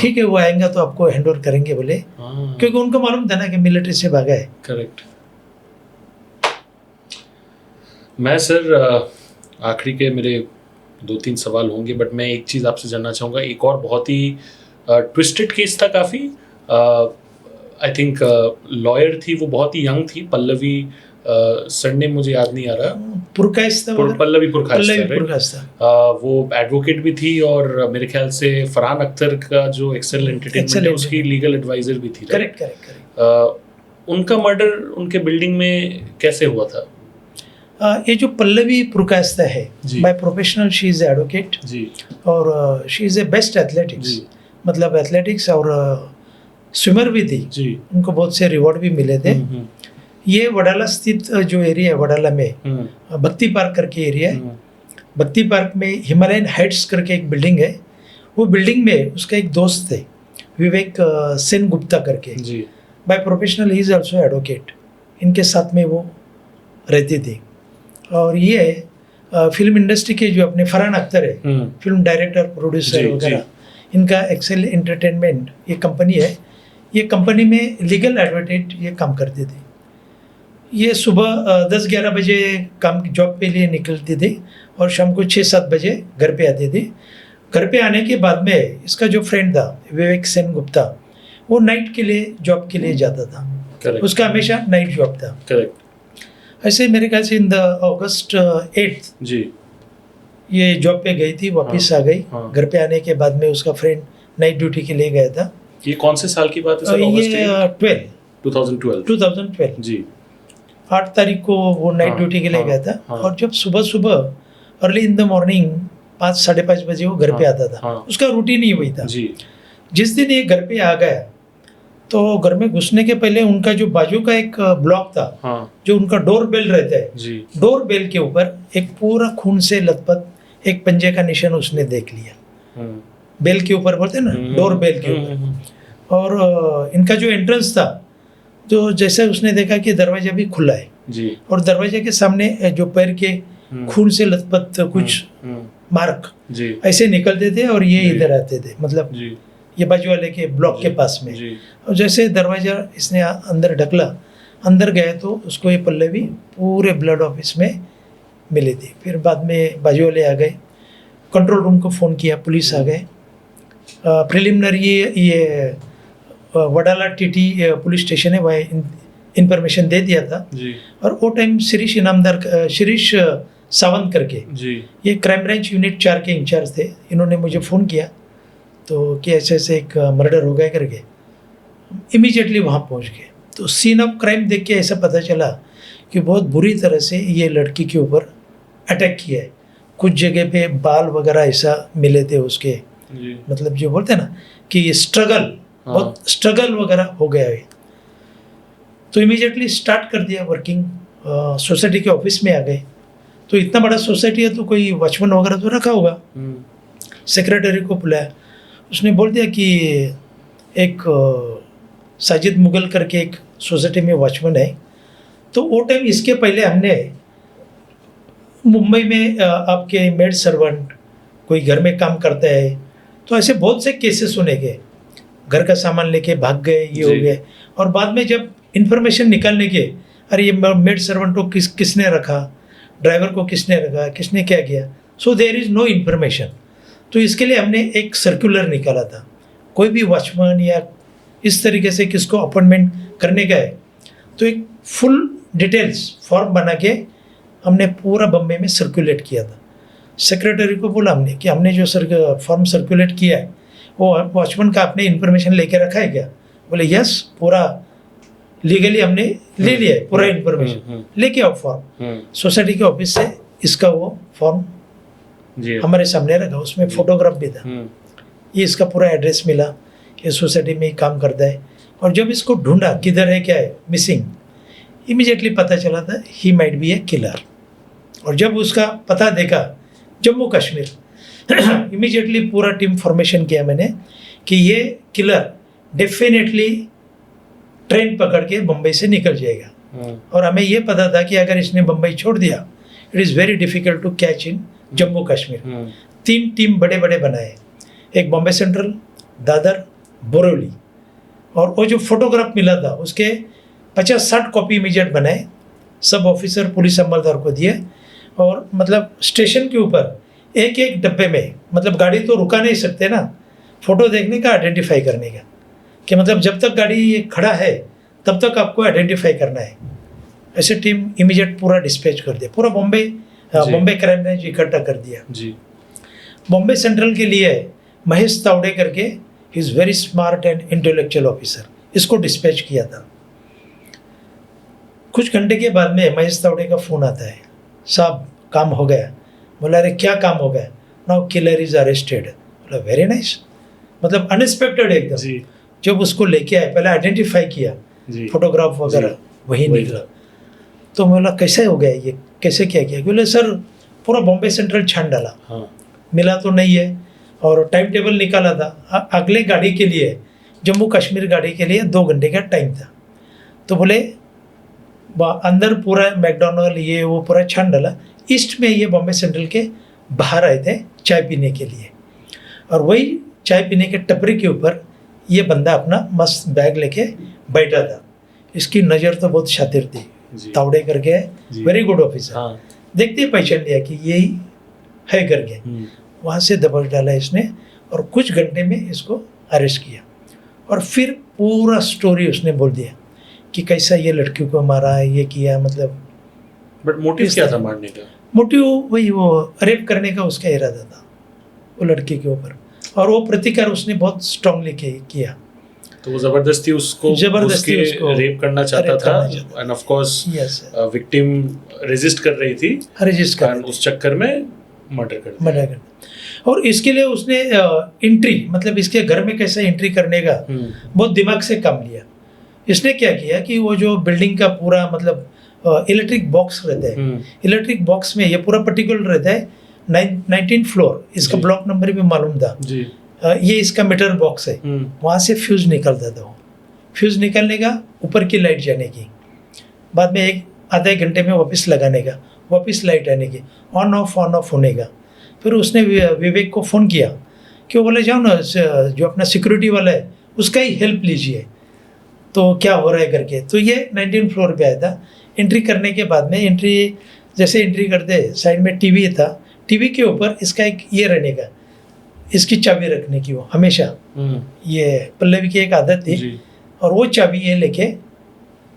ठीक है, वो आएंगे तो आपको हैंड ओवर करेंगे बोले, क्योंकि उनको मालूम था ना कि मिलिट्री से भागा है। करेक्ट। मैं सर आखिरी के मेरे 2-3 सवाल होंगे, बट मैं एक चीज़ आपसे जानना चाहूँगा। एक और बहुत ही ट्विस्टेड केस था काफ़ी। आई थिंक लॉयर थी, वो बहुत ही यंग थी, पल्लवी सरनेम मुझे याद नहीं आ रहा, पुरकाइश था, पल्लवी पुरकाइश था, पुरकाइश right? था। वो एडवोकेट भी थी और मेरे ख्याल से फरहान अख्तर का जो एक्सेल एंटरटेनमेंट है उसकी लीगल एडवाइजर भी थी। Correct correct correct. उनका मर्डर उनके बिल्डिंग में कैसे हुआ था? ये जो पल्लवी पुरकाइश है, जी। By professional she is advocate जी। और she is a best athletics, जी। मतलब एथलेटिक्स और स्विमर भी थी। जी। उनको बहुत से रिवॉर्ड भी मिले थे। ये वडाला स्थित जो एरिया है, वडाला में भक्ति पार्क करके एरिया है। भक्ति पार्क में हिमालयन हाइट्स करके एक बिल्डिंग है। वो बिल्डिंग में उसका एक दोस्त थे, विवेक सेन गुप्ता करके, जी। By professional he is also advocate. इनके साथ में वो रहती थी। और ये फिल्म इंडस्ट्री के जो अपने फरहान अख्तर है, फिल्म डायरेक्टर प्रोड्यूसर जी, वगैरह, इनका एक्सेल एंटरटेनमेंट ये कंपनी है। ये कंपनी में लीगल एडवोकेट ये काम करते थे। ये सुबह 10-11 बजे काम जॉब पे लिए निकलती थी और शाम को 6-7 बजे घर पे आती थी। घर पे आने के बाद में इसका जो फ्रेंड था विवेक सेन गुप्ता, वो नाइट के लिए जॉब के लिए जाता था। करेक्ट। उसका हमेशा नाइट जॉब था। करेक्ट। ऐसे मेरे ख्याल से इन द August 8 जी। ये जॉब पे गई थी, वापस आ गई। हाँ। घर पे आने के बाद में उसका फ्रेंड नाइट ड्यूटी के लिए गया था। ये कौन से साल की बात है सर? ये 2012 जी। 8 तारीख को वो नाइट हाँ, ड्यूटी के लिए हाँ, गया था। हाँ। और जब सुबह सुबह अर्ली इन द मॉर्निंग 5-5:30 बजे वो घर पे हाँ, आता था। हाँ। उसका रूटीन ही वही था। जी। जिस दिन ये घर पे आ गया तो घर में घुसने के पहले उनका जो बाजू का एक ब्लॉक था, हाँ। जो उनका डोर बेल रहता है, जी। डोर बेल के ऊपर एक पूरा खून से लथपथ एक पंजे का निशान उसने देख लिया। बेल के ऊपर बोलते हैं ना, डोर बेल के ऊपर। और इनका जो एंट्रेंस था, जो जैसे उसने देखा कि दरवाजा भी खुला है जी। और दरवाजे के सामने जो पैर के खून से लथपथ कुछ मार्क जी। ऐसे निकलते थे और ये जी। इधर आते थे, मतलब जी। ये बाजू वाले के ब्लॉक के पास में। जी। और जैसे दरवाजा इसने अंदर ढकला, अंदर गया तो उसको ये पल्लवी पूरे ब्लड ऑफिस में मिली थी। फिर बाद में बाजू वाले आ गए, कंट्रोल रूम को फ़ोन किया, पुलिस आ गए। प्रिलिमिनरी ये वडाला टीटी पुलिस स्टेशन है, वहाँ इंफॉर्मेशन दे दिया था। जी। और वो टाइम शिरीष सावंत करके, जी। ये क्राइम ब्रांच यूनिट 4 के इंचार्ज थे। इन्होंने मुझे फ़ोन किया तो कि ऐसे ऐसे एक मर्डर हो गया करके। इमीडिएटली वहाँ पहुँच गए तो सीन ऑफ क्राइम देख के ऐसा पता चला कि बहुत बुरी तरह से ये लड़की के ऊपर अटैक किया है। कुछ जगह पे बाल वगैरह ऐसा मिले थे उसके, जी। मतलब जो बोलते हैं ना कि स्ट्रगल, बहुत स्ट्रगल वगैरह हो गया है। तो इमीडिएटली स्टार्ट कर दिया वर्किंग, सोसाइटी के ऑफिस में आ गए। तो इतना बड़ा सोसाइटी है तो कोई वॉचमैन वगैरह तो रखा होगा। सेक्रेटरी को बुलाया, उसने बोल दिया कि एक साजिद मुगल करके एक सोसाइटी में वॉचमैन है। तो वो टाइम इसके पहले हमने मुंबई में आपके मेड सर्वेंट कोई घर में काम करता है, तो ऐसे बहुत से केसेस सुने गए, घर का सामान लेके भाग गए, ये हो जी। गए। और बाद में जब इन्फॉर्मेशन निकालने के, अरे ये मेड सर्वेंट को किसने रखा, ड्राइवर को किसने रखा, किसने क्या किया, so there is no information. तो इसके लिए हमने एक सर्कुलर निकाला था, कोई भी वॉचमैन या इस तरीके से किसको अपॉइंटमेंट करने का है तो एक फुल डिटेल्स फॉर्म बना के हमने पूरा बम्बई में सर्कुलेट किया था। सेक्रेटरी को बोला हमने कि हमने जो फॉर्म सर्कुलेट किया है वो वॉचमैन का आपने इन्फॉर्मेशन लेके रखा है क्या? बोले यस, पूरा लीगली हमने ले लिया है, पूरा इन्फॉर्मेशन लेके आओ फॉर्म। सोसाइटी के ऑफिस से इसका वो फॉर्म जी। हमारे सामने रखा, उसमें फोटोग्राफ भी था। ये इसका पूरा एड्रेस मिला, ये सोसाइटी में ही काम करता है। और जब इसको ढूंढा किधर है, क्या है मिसिंग, इमीडिएटली पता चला था he might be a killer. और जब उसका पता देखा जम्मू कश्मीर, इमीडिएटली पूरा टीम फॉर्मेशन किया मैंने कि ये किलर डेफिनेटली ट्रेन पकड़ के बम्बई से निकल जाएगा। और हमें ये पता था कि अगर इसने बम्बई छोड़ दिया it is very difficult to catch in Jammu Kashmir. 3 team बड़े बड़े बनाए, एक बॉम्बे सेंट्रल, दादर, बोरोली। और वो जो फोटोग्राफ मिला था उसके 50-60 कॉपी इमीडिएट बनाए, सब ऑफिसर पुलिस अमलदार को दिए। और मतलब स्टेशन के ऊपर एक एक डब्बे में, मतलब गाड़ी तो रुका नहीं सकते ना, फ़ोटो देखने का, आइडेंटिफाई करने का, कि मतलब जब तक गाड़ी खड़ा है तब तक आपको आइडेंटिफाई करना है। ऐसे टीम इमीडिएट पूरा डिस्पैच कर दिया, पूरा बॉम्बे क्राइम ब्रांच इकट्ठा कर दिया जी। बॉम्बे सेंट्रल के लिए महेश तावड़े करके, he is very smart and intellectual officer, इसको डिस्पैच किया था। कुछ घंटे के बाद में महेश तावड़े का फ़ोन आता है, साहब काम हो गया। बोला अरे क्या काम हो गया? Now killer is arrested. बोला वेरी नाइस, मतलब अनएक्सपेक्टेड एकदम। जी। जब उसको लेके आए, पहले आइडेंटिफाई किया, जी। फोटोग्राफ वगैरह वही वही निकला। तो बोला कैसे हो गया ये, कैसे क्या किया? बोले सर पूरा बॉम्बे सेंट्रल छान डाला, हाँ। मिला तो नहीं है। और टाइम टेबल निकाला था, अगले गाड़ी के लिए, जम्मू कश्मीर गाड़ी के लिए 2 घंटे का टाइम था। तो बोले अंदर पूरा मैकडोनल्ड ये वो पूरा छान डाला। ईस्ट में ये बॉम्बे सेंट्रल के बाहर आए थे चाय पीने के लिए, और वही चाय पीने के टपरी के ऊपर ये बंदा अपना मस्त बैग लेके बैठा था। इसकी नज़र तो बहुत शातिर थी, जी। तावड़े करके, वेरी गुड ऑफिसर। हाँ। देखते ही पहचान लिया कि यही है करके। वहाँ से दबोच डाला इसने और कुछ घंटे में इसको अरेस्ट किया। और फिर पूरा स्टोरी उसने बोल दिया कि कैसा ये लड़की को मारा, ये किया, मतलब बट मोटिव क्या था मारने का? मोटिव वही वो रेप करने का उसका इरादा था वो लड़की के ऊपर। और वो प्रतिकार उसने बहुत स्ट्रांगली किया। तो वो जबरदस्ती उसको रेप करना चाहता था, end of course victim resist कर रही थी, रजिस्ट कर उस चक्कर में मर्डर कर। और इसके लिए उसने एंट्री, मतलब इसके घर में कैसे एंट्री करने का बहुत दिमाग से काम लिया। इसने क्या किया कि वो जो बिल्डिंग का पूरा मतलब इलेक्ट्रिक बॉक्स रहता है, इलेक्ट्रिक बॉक्स में ये पूरा पर्टिकुलर रहता है 19 फ्लोर, इसका ब्लॉक नंबर भी मालूम था जी। ये इसका मीटर बॉक्स है, वहाँ से फ्यूज निकलता था। वो फ्यूज निकलने का, ऊपर की लाइट जाने की, बाद में 1-आधे घंटे में वापस लगाने का, वापस लाइट आने की, ऑन ऑफ होने का। फिर उसने विवेक को फ़ोन किया कि वो बोले जाओ ना, जो अपना सिक्योरिटी वाला है उसका ही हेल्प लीजिए, तो क्या हो रहा है करके। तो ये 19 फ्लोर पे आया था। एंट्री करने के बाद में जैसे एंट्री करते साइड में टीवी था, टीवी के ऊपर इसका एक ये रहने का, इसकी चाबी रखने की, वो हमेशा ये पल्लवी की एक आदत थी। और वो चाबी ये लेके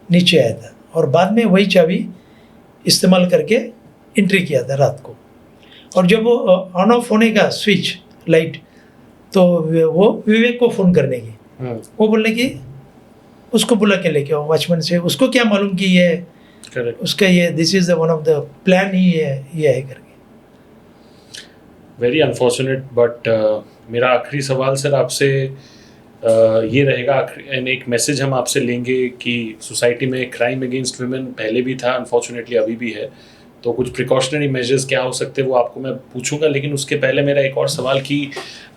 नीचे आया था और बाद में वही चाबी इस्तेमाल करके एंट्री किया था रात को। और जब वो ऑन ऑफ होने का स्विच लाइट, तो वो विवेक को फ़ोन करने की, वो बोलने की उसको बुला के लेके आओ वॉचमैन से। उसको क्या मालूम कि ये उसका ये this is the one of the plan ही ये है करके। वेरी अनफॉर्चुनेट, बट मेरा आखिरी सवाल सर आपसे ये रहेगा, एक मैसेज हम आपसे लेंगे कि सोसाइटी में क्राइम अगेंस्ट वुमेन पहले भी था, अनफॉर्चुनेटली अभी भी है, तो कुछ प्रिकॉशनरी मेजर्स क्या हो सकते हैं वो आपको मैं पूछूंगा। लेकिन उसके पहले मेरा एक और सवाल कि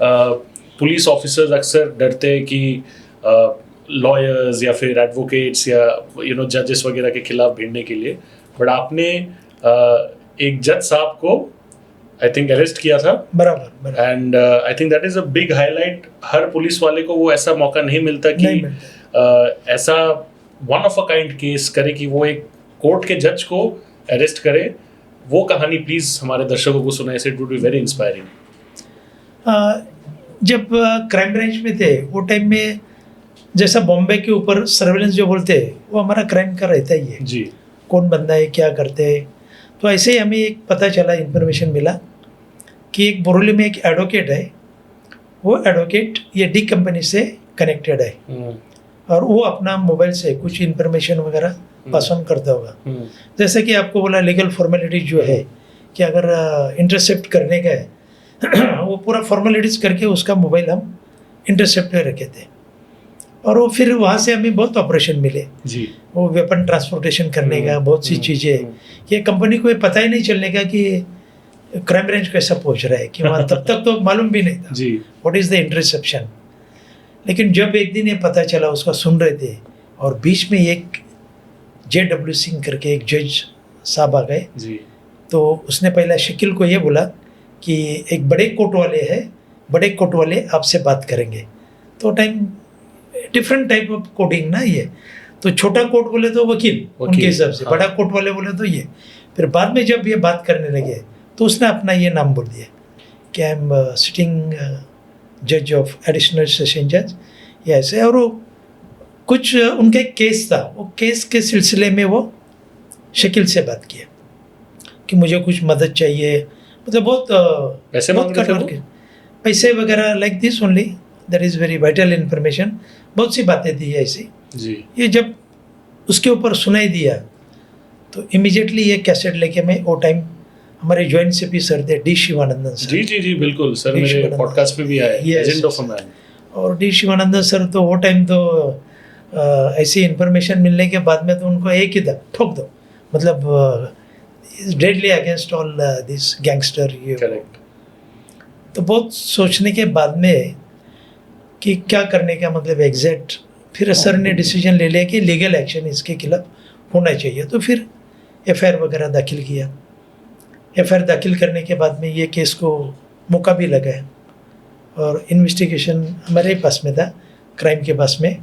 पुलिस ऑफिसर्स अक्सर डरते हैं कि लॉयर्स या फिर एडवोकेट्स या जजेस वगैरह के खिलाफ भिड़ने के लिए, बट आपने एक जज साहब को आई थिंक अरेस्ट किया था। बराबर। And I think that is a big highlight. Her police वाले को वो ऐसा मौका नहीं मिलता कि ऐसा one of a kind case करे कि वो एक कोर्ट के जज को अरेस्ट करे। वो कहानी प्लीज हमारे दर्शकों को सुनाए, it would be very inspiring. जब क्राइम ब्रांच में थे वो टाइम में जैसा बॉम्बे के ऊपर सर्वेलेंस जो बोलते हैं वो हमारा क्राइम का रहता ही है जी। कौन बंदा है क्या करते हैं। तो ऐसे ही हमें एक पता चला, इन्फॉर्मेशन मिला कि एक बोरोली में एक एडवोकेट है, वो एडवोकेट ये डी कंपनी से कनेक्टेड है और वो अपना मोबाइल से कुछ इन्फॉर्मेशन वगैरह पास ऑन करता होगा। जैसे कि आपको बोला लीगल फॉर्मेलिटीज जो है कि अगर इंटरसेप्ट करने का है वो पूरा फॉर्मेलिटीज करके उसका मोबाइल हम इंटरसेप्ट पे रखे थे और वो फिर वहाँ से हमें बहुत ऑपरेशन मिले जी। वो वेपन ट्रांसपोर्टेशन करने का, बहुत सी चीज़ें। ये कंपनी को ये पता ही नहीं चलने का कि क्राइम ब्रांच कैसा पहुँच रहा है कि वहाँ तब तक तो मालूम भी नहीं था जी व्हाट इज़ द इंटरसेप्शन। लेकिन जब एक दिन ये पता चला, उसका सुन रहे थे और बीच में एक JW सिंह करके एक जज साहब आ गए जी। तो उसने पहला शकील को ये बोला कि एक बड़े कोर्ट वाले हैं, बड़े कोर्ट वाले आपसे बात करेंगे। तो time different type of coding ना ये, तो छोटा कोर्ट बोले तो वकील उनके हिसाब से, हाँ। बड़ा कोर्ट वाले बोले तो ये। फिर बाद में जब ये बात करने लगे तो उसने अपना ये नाम बोल दिया कि आई एम सिटिंग जज ऑफ एडिशनल सेशन जज, ये ऐसे। और वो कुछ उनका एक केस था, वो केस के सिलसिले में वो शकील से बात किया कि मुझे कुछ मदद चाहिए, मतलब बहुत पैसे बहुत मांग रहे थे कठोर के पैसे वगैरह, like this only, that is very vital information. बहुत सी बातें थी ऐसी। जी। ये जब उसके ऊपर सुनाई दिया तो इमीडिएटली ये कैसेट लेके मैं वो टाइम हमारे जॉइंट CP सर थे D शिवानंदन सर। जी जी जी बिल्कुल सर, डी मेरे शिवानंदन। पॉडकास्ट पे भी आए, Yes, legend of a yes. Man. और D शिवानंदन सर तो वो टाइम तो ऐसी इन्फॉर्मेशन मिलने के बाद में तो उनको एक ही था, ठोक दो, मतलब deadly against all this gangster ये। करेक्ट। तो बहुत सोचने के बाद में कि क्या करने का मतलब एग्जैक्ट, फिर सर ने डिसीजन ले लिया कि लीगल एक्शन इसके खिलाफ होना चाहिए। तो फिर FIR वगैरह दाखिल किया। FIR दाखिल करने के बाद में ये केस को मौका भी लगा है और इन्वेस्टिगेशन हमारे पास में था, क्राइम के पास में।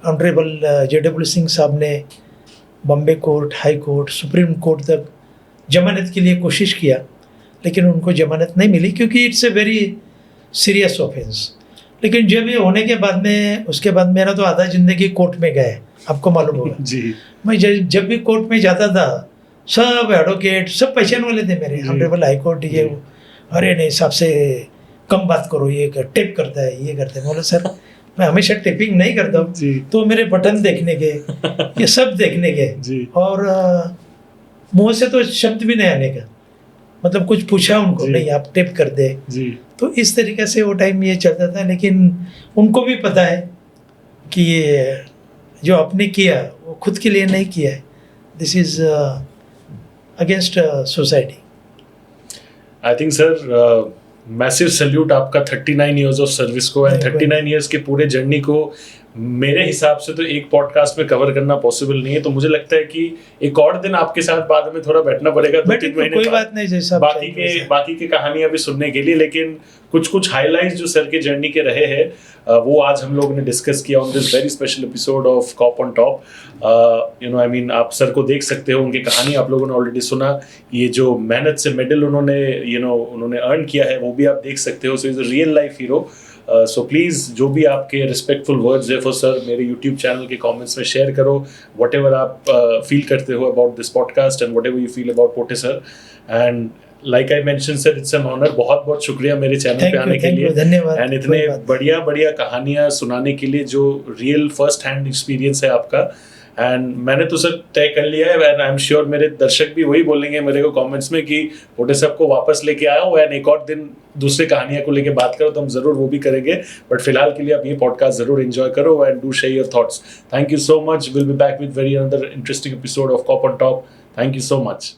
ऑनरेबल JW सिंह साहब ने Bombay court, high court, supreme court तक जमानत के लिए कोशिश किया, लेकिन उनको जमानत नहीं मिली क्योंकि it's a very serious offence. लेकिन जब ये होने के बाद में, उसके बाद मेरा तो आधा ज़िंदगी कोर्ट में गया है, आपको मालूम होगा। जी। मैं जब भी कोर्ट में जाता था सब एडवोकेट सब पहचान वाले थे मेरे, ऑनरेबल हाई कोर्ट ये वो, अरे नहीं साहब से कम बात करो, ये टेप करता है, ये करता है। बोला सर मैं हमेशा टेपिंग नहीं करता हूँ, तो मेरे बटन देखने के ये सब देखने के जी। और मुँह से तो शब्द भी नहीं आने का, मतलब कुछ पूछा उनको, नहीं आप टेप कर दे जी। तो इस तरीके से वो टाइम ये चलता था। लेकिन उनको भी पता है कि ये जो आपने किया वो खुद के लिए नहीं किया है, this is against society. I think sir massive salute आपका 39 इयर्स ऑफ सर्विस को एंड 39 इयर्स के पूरे जर्नी को मेरे हिसाब से तो एक पॉडकास्ट में कवर करना पॉसिबल नहीं है। तो मुझे लगता है कि एक और दिन आपके साथ बाद में थोड़ा बैठना पड़ेगा, 2-3 महीने कोई बाद, बात नहीं, जैसा बाकी की कहानियां भी सुनने के लिए। लेकिन कुछ हाइलाइट्स जो सर के जर्नी के रहे हैं वो आज हम लोग ने डिस्कस किया on this very special episode of cop on top. I mean आप सर को देख सकते हो, उनकी कहानी आप लोगों ने ऑलरेडी सुना। ये जो मेहनत से मेडल उन्होंने उन्होंने अर्न किया है वो भी आप देख सकते हो। So is a real life hero. So please जो भी आपके रिस्पेक्टफुल वर्ड्स है फॉर सर मेरे यूट्यूब चैनल के कमेंट्स में शेयर करो, वट एवर आप फील करते हो about this podcast and whatever you feel about Pote sir. And like I mention sir, it's an honour. बहुत बहुत शुक्रिया मेरे चैनल पे आने के लिए, धन्यवाद। एंड इतने बढ़िया कहानियां सुनाने के लिए, जो रियल फर्स्ट हैंड एक्सपीरियंस है आपका। एंड मैंने तो सर तय कर लिया है एंड आई एम श्योर मेरे दर्शक भी वही बोलेंगे मेरे को कमेंट्स में कि पोटे साहब को वापस लेके आओ एंड एक और दिन दूसरे कहानियां को लेके बात करो, तो हम जरूर वो भी करेंगे। बट फिलहाल के लिए आप ये पॉडकास्ट जरूर एंजॉय करो and do share your thoughts. Thank you so much. Will be back with very another interesting episode of cop on top. Thank you so much.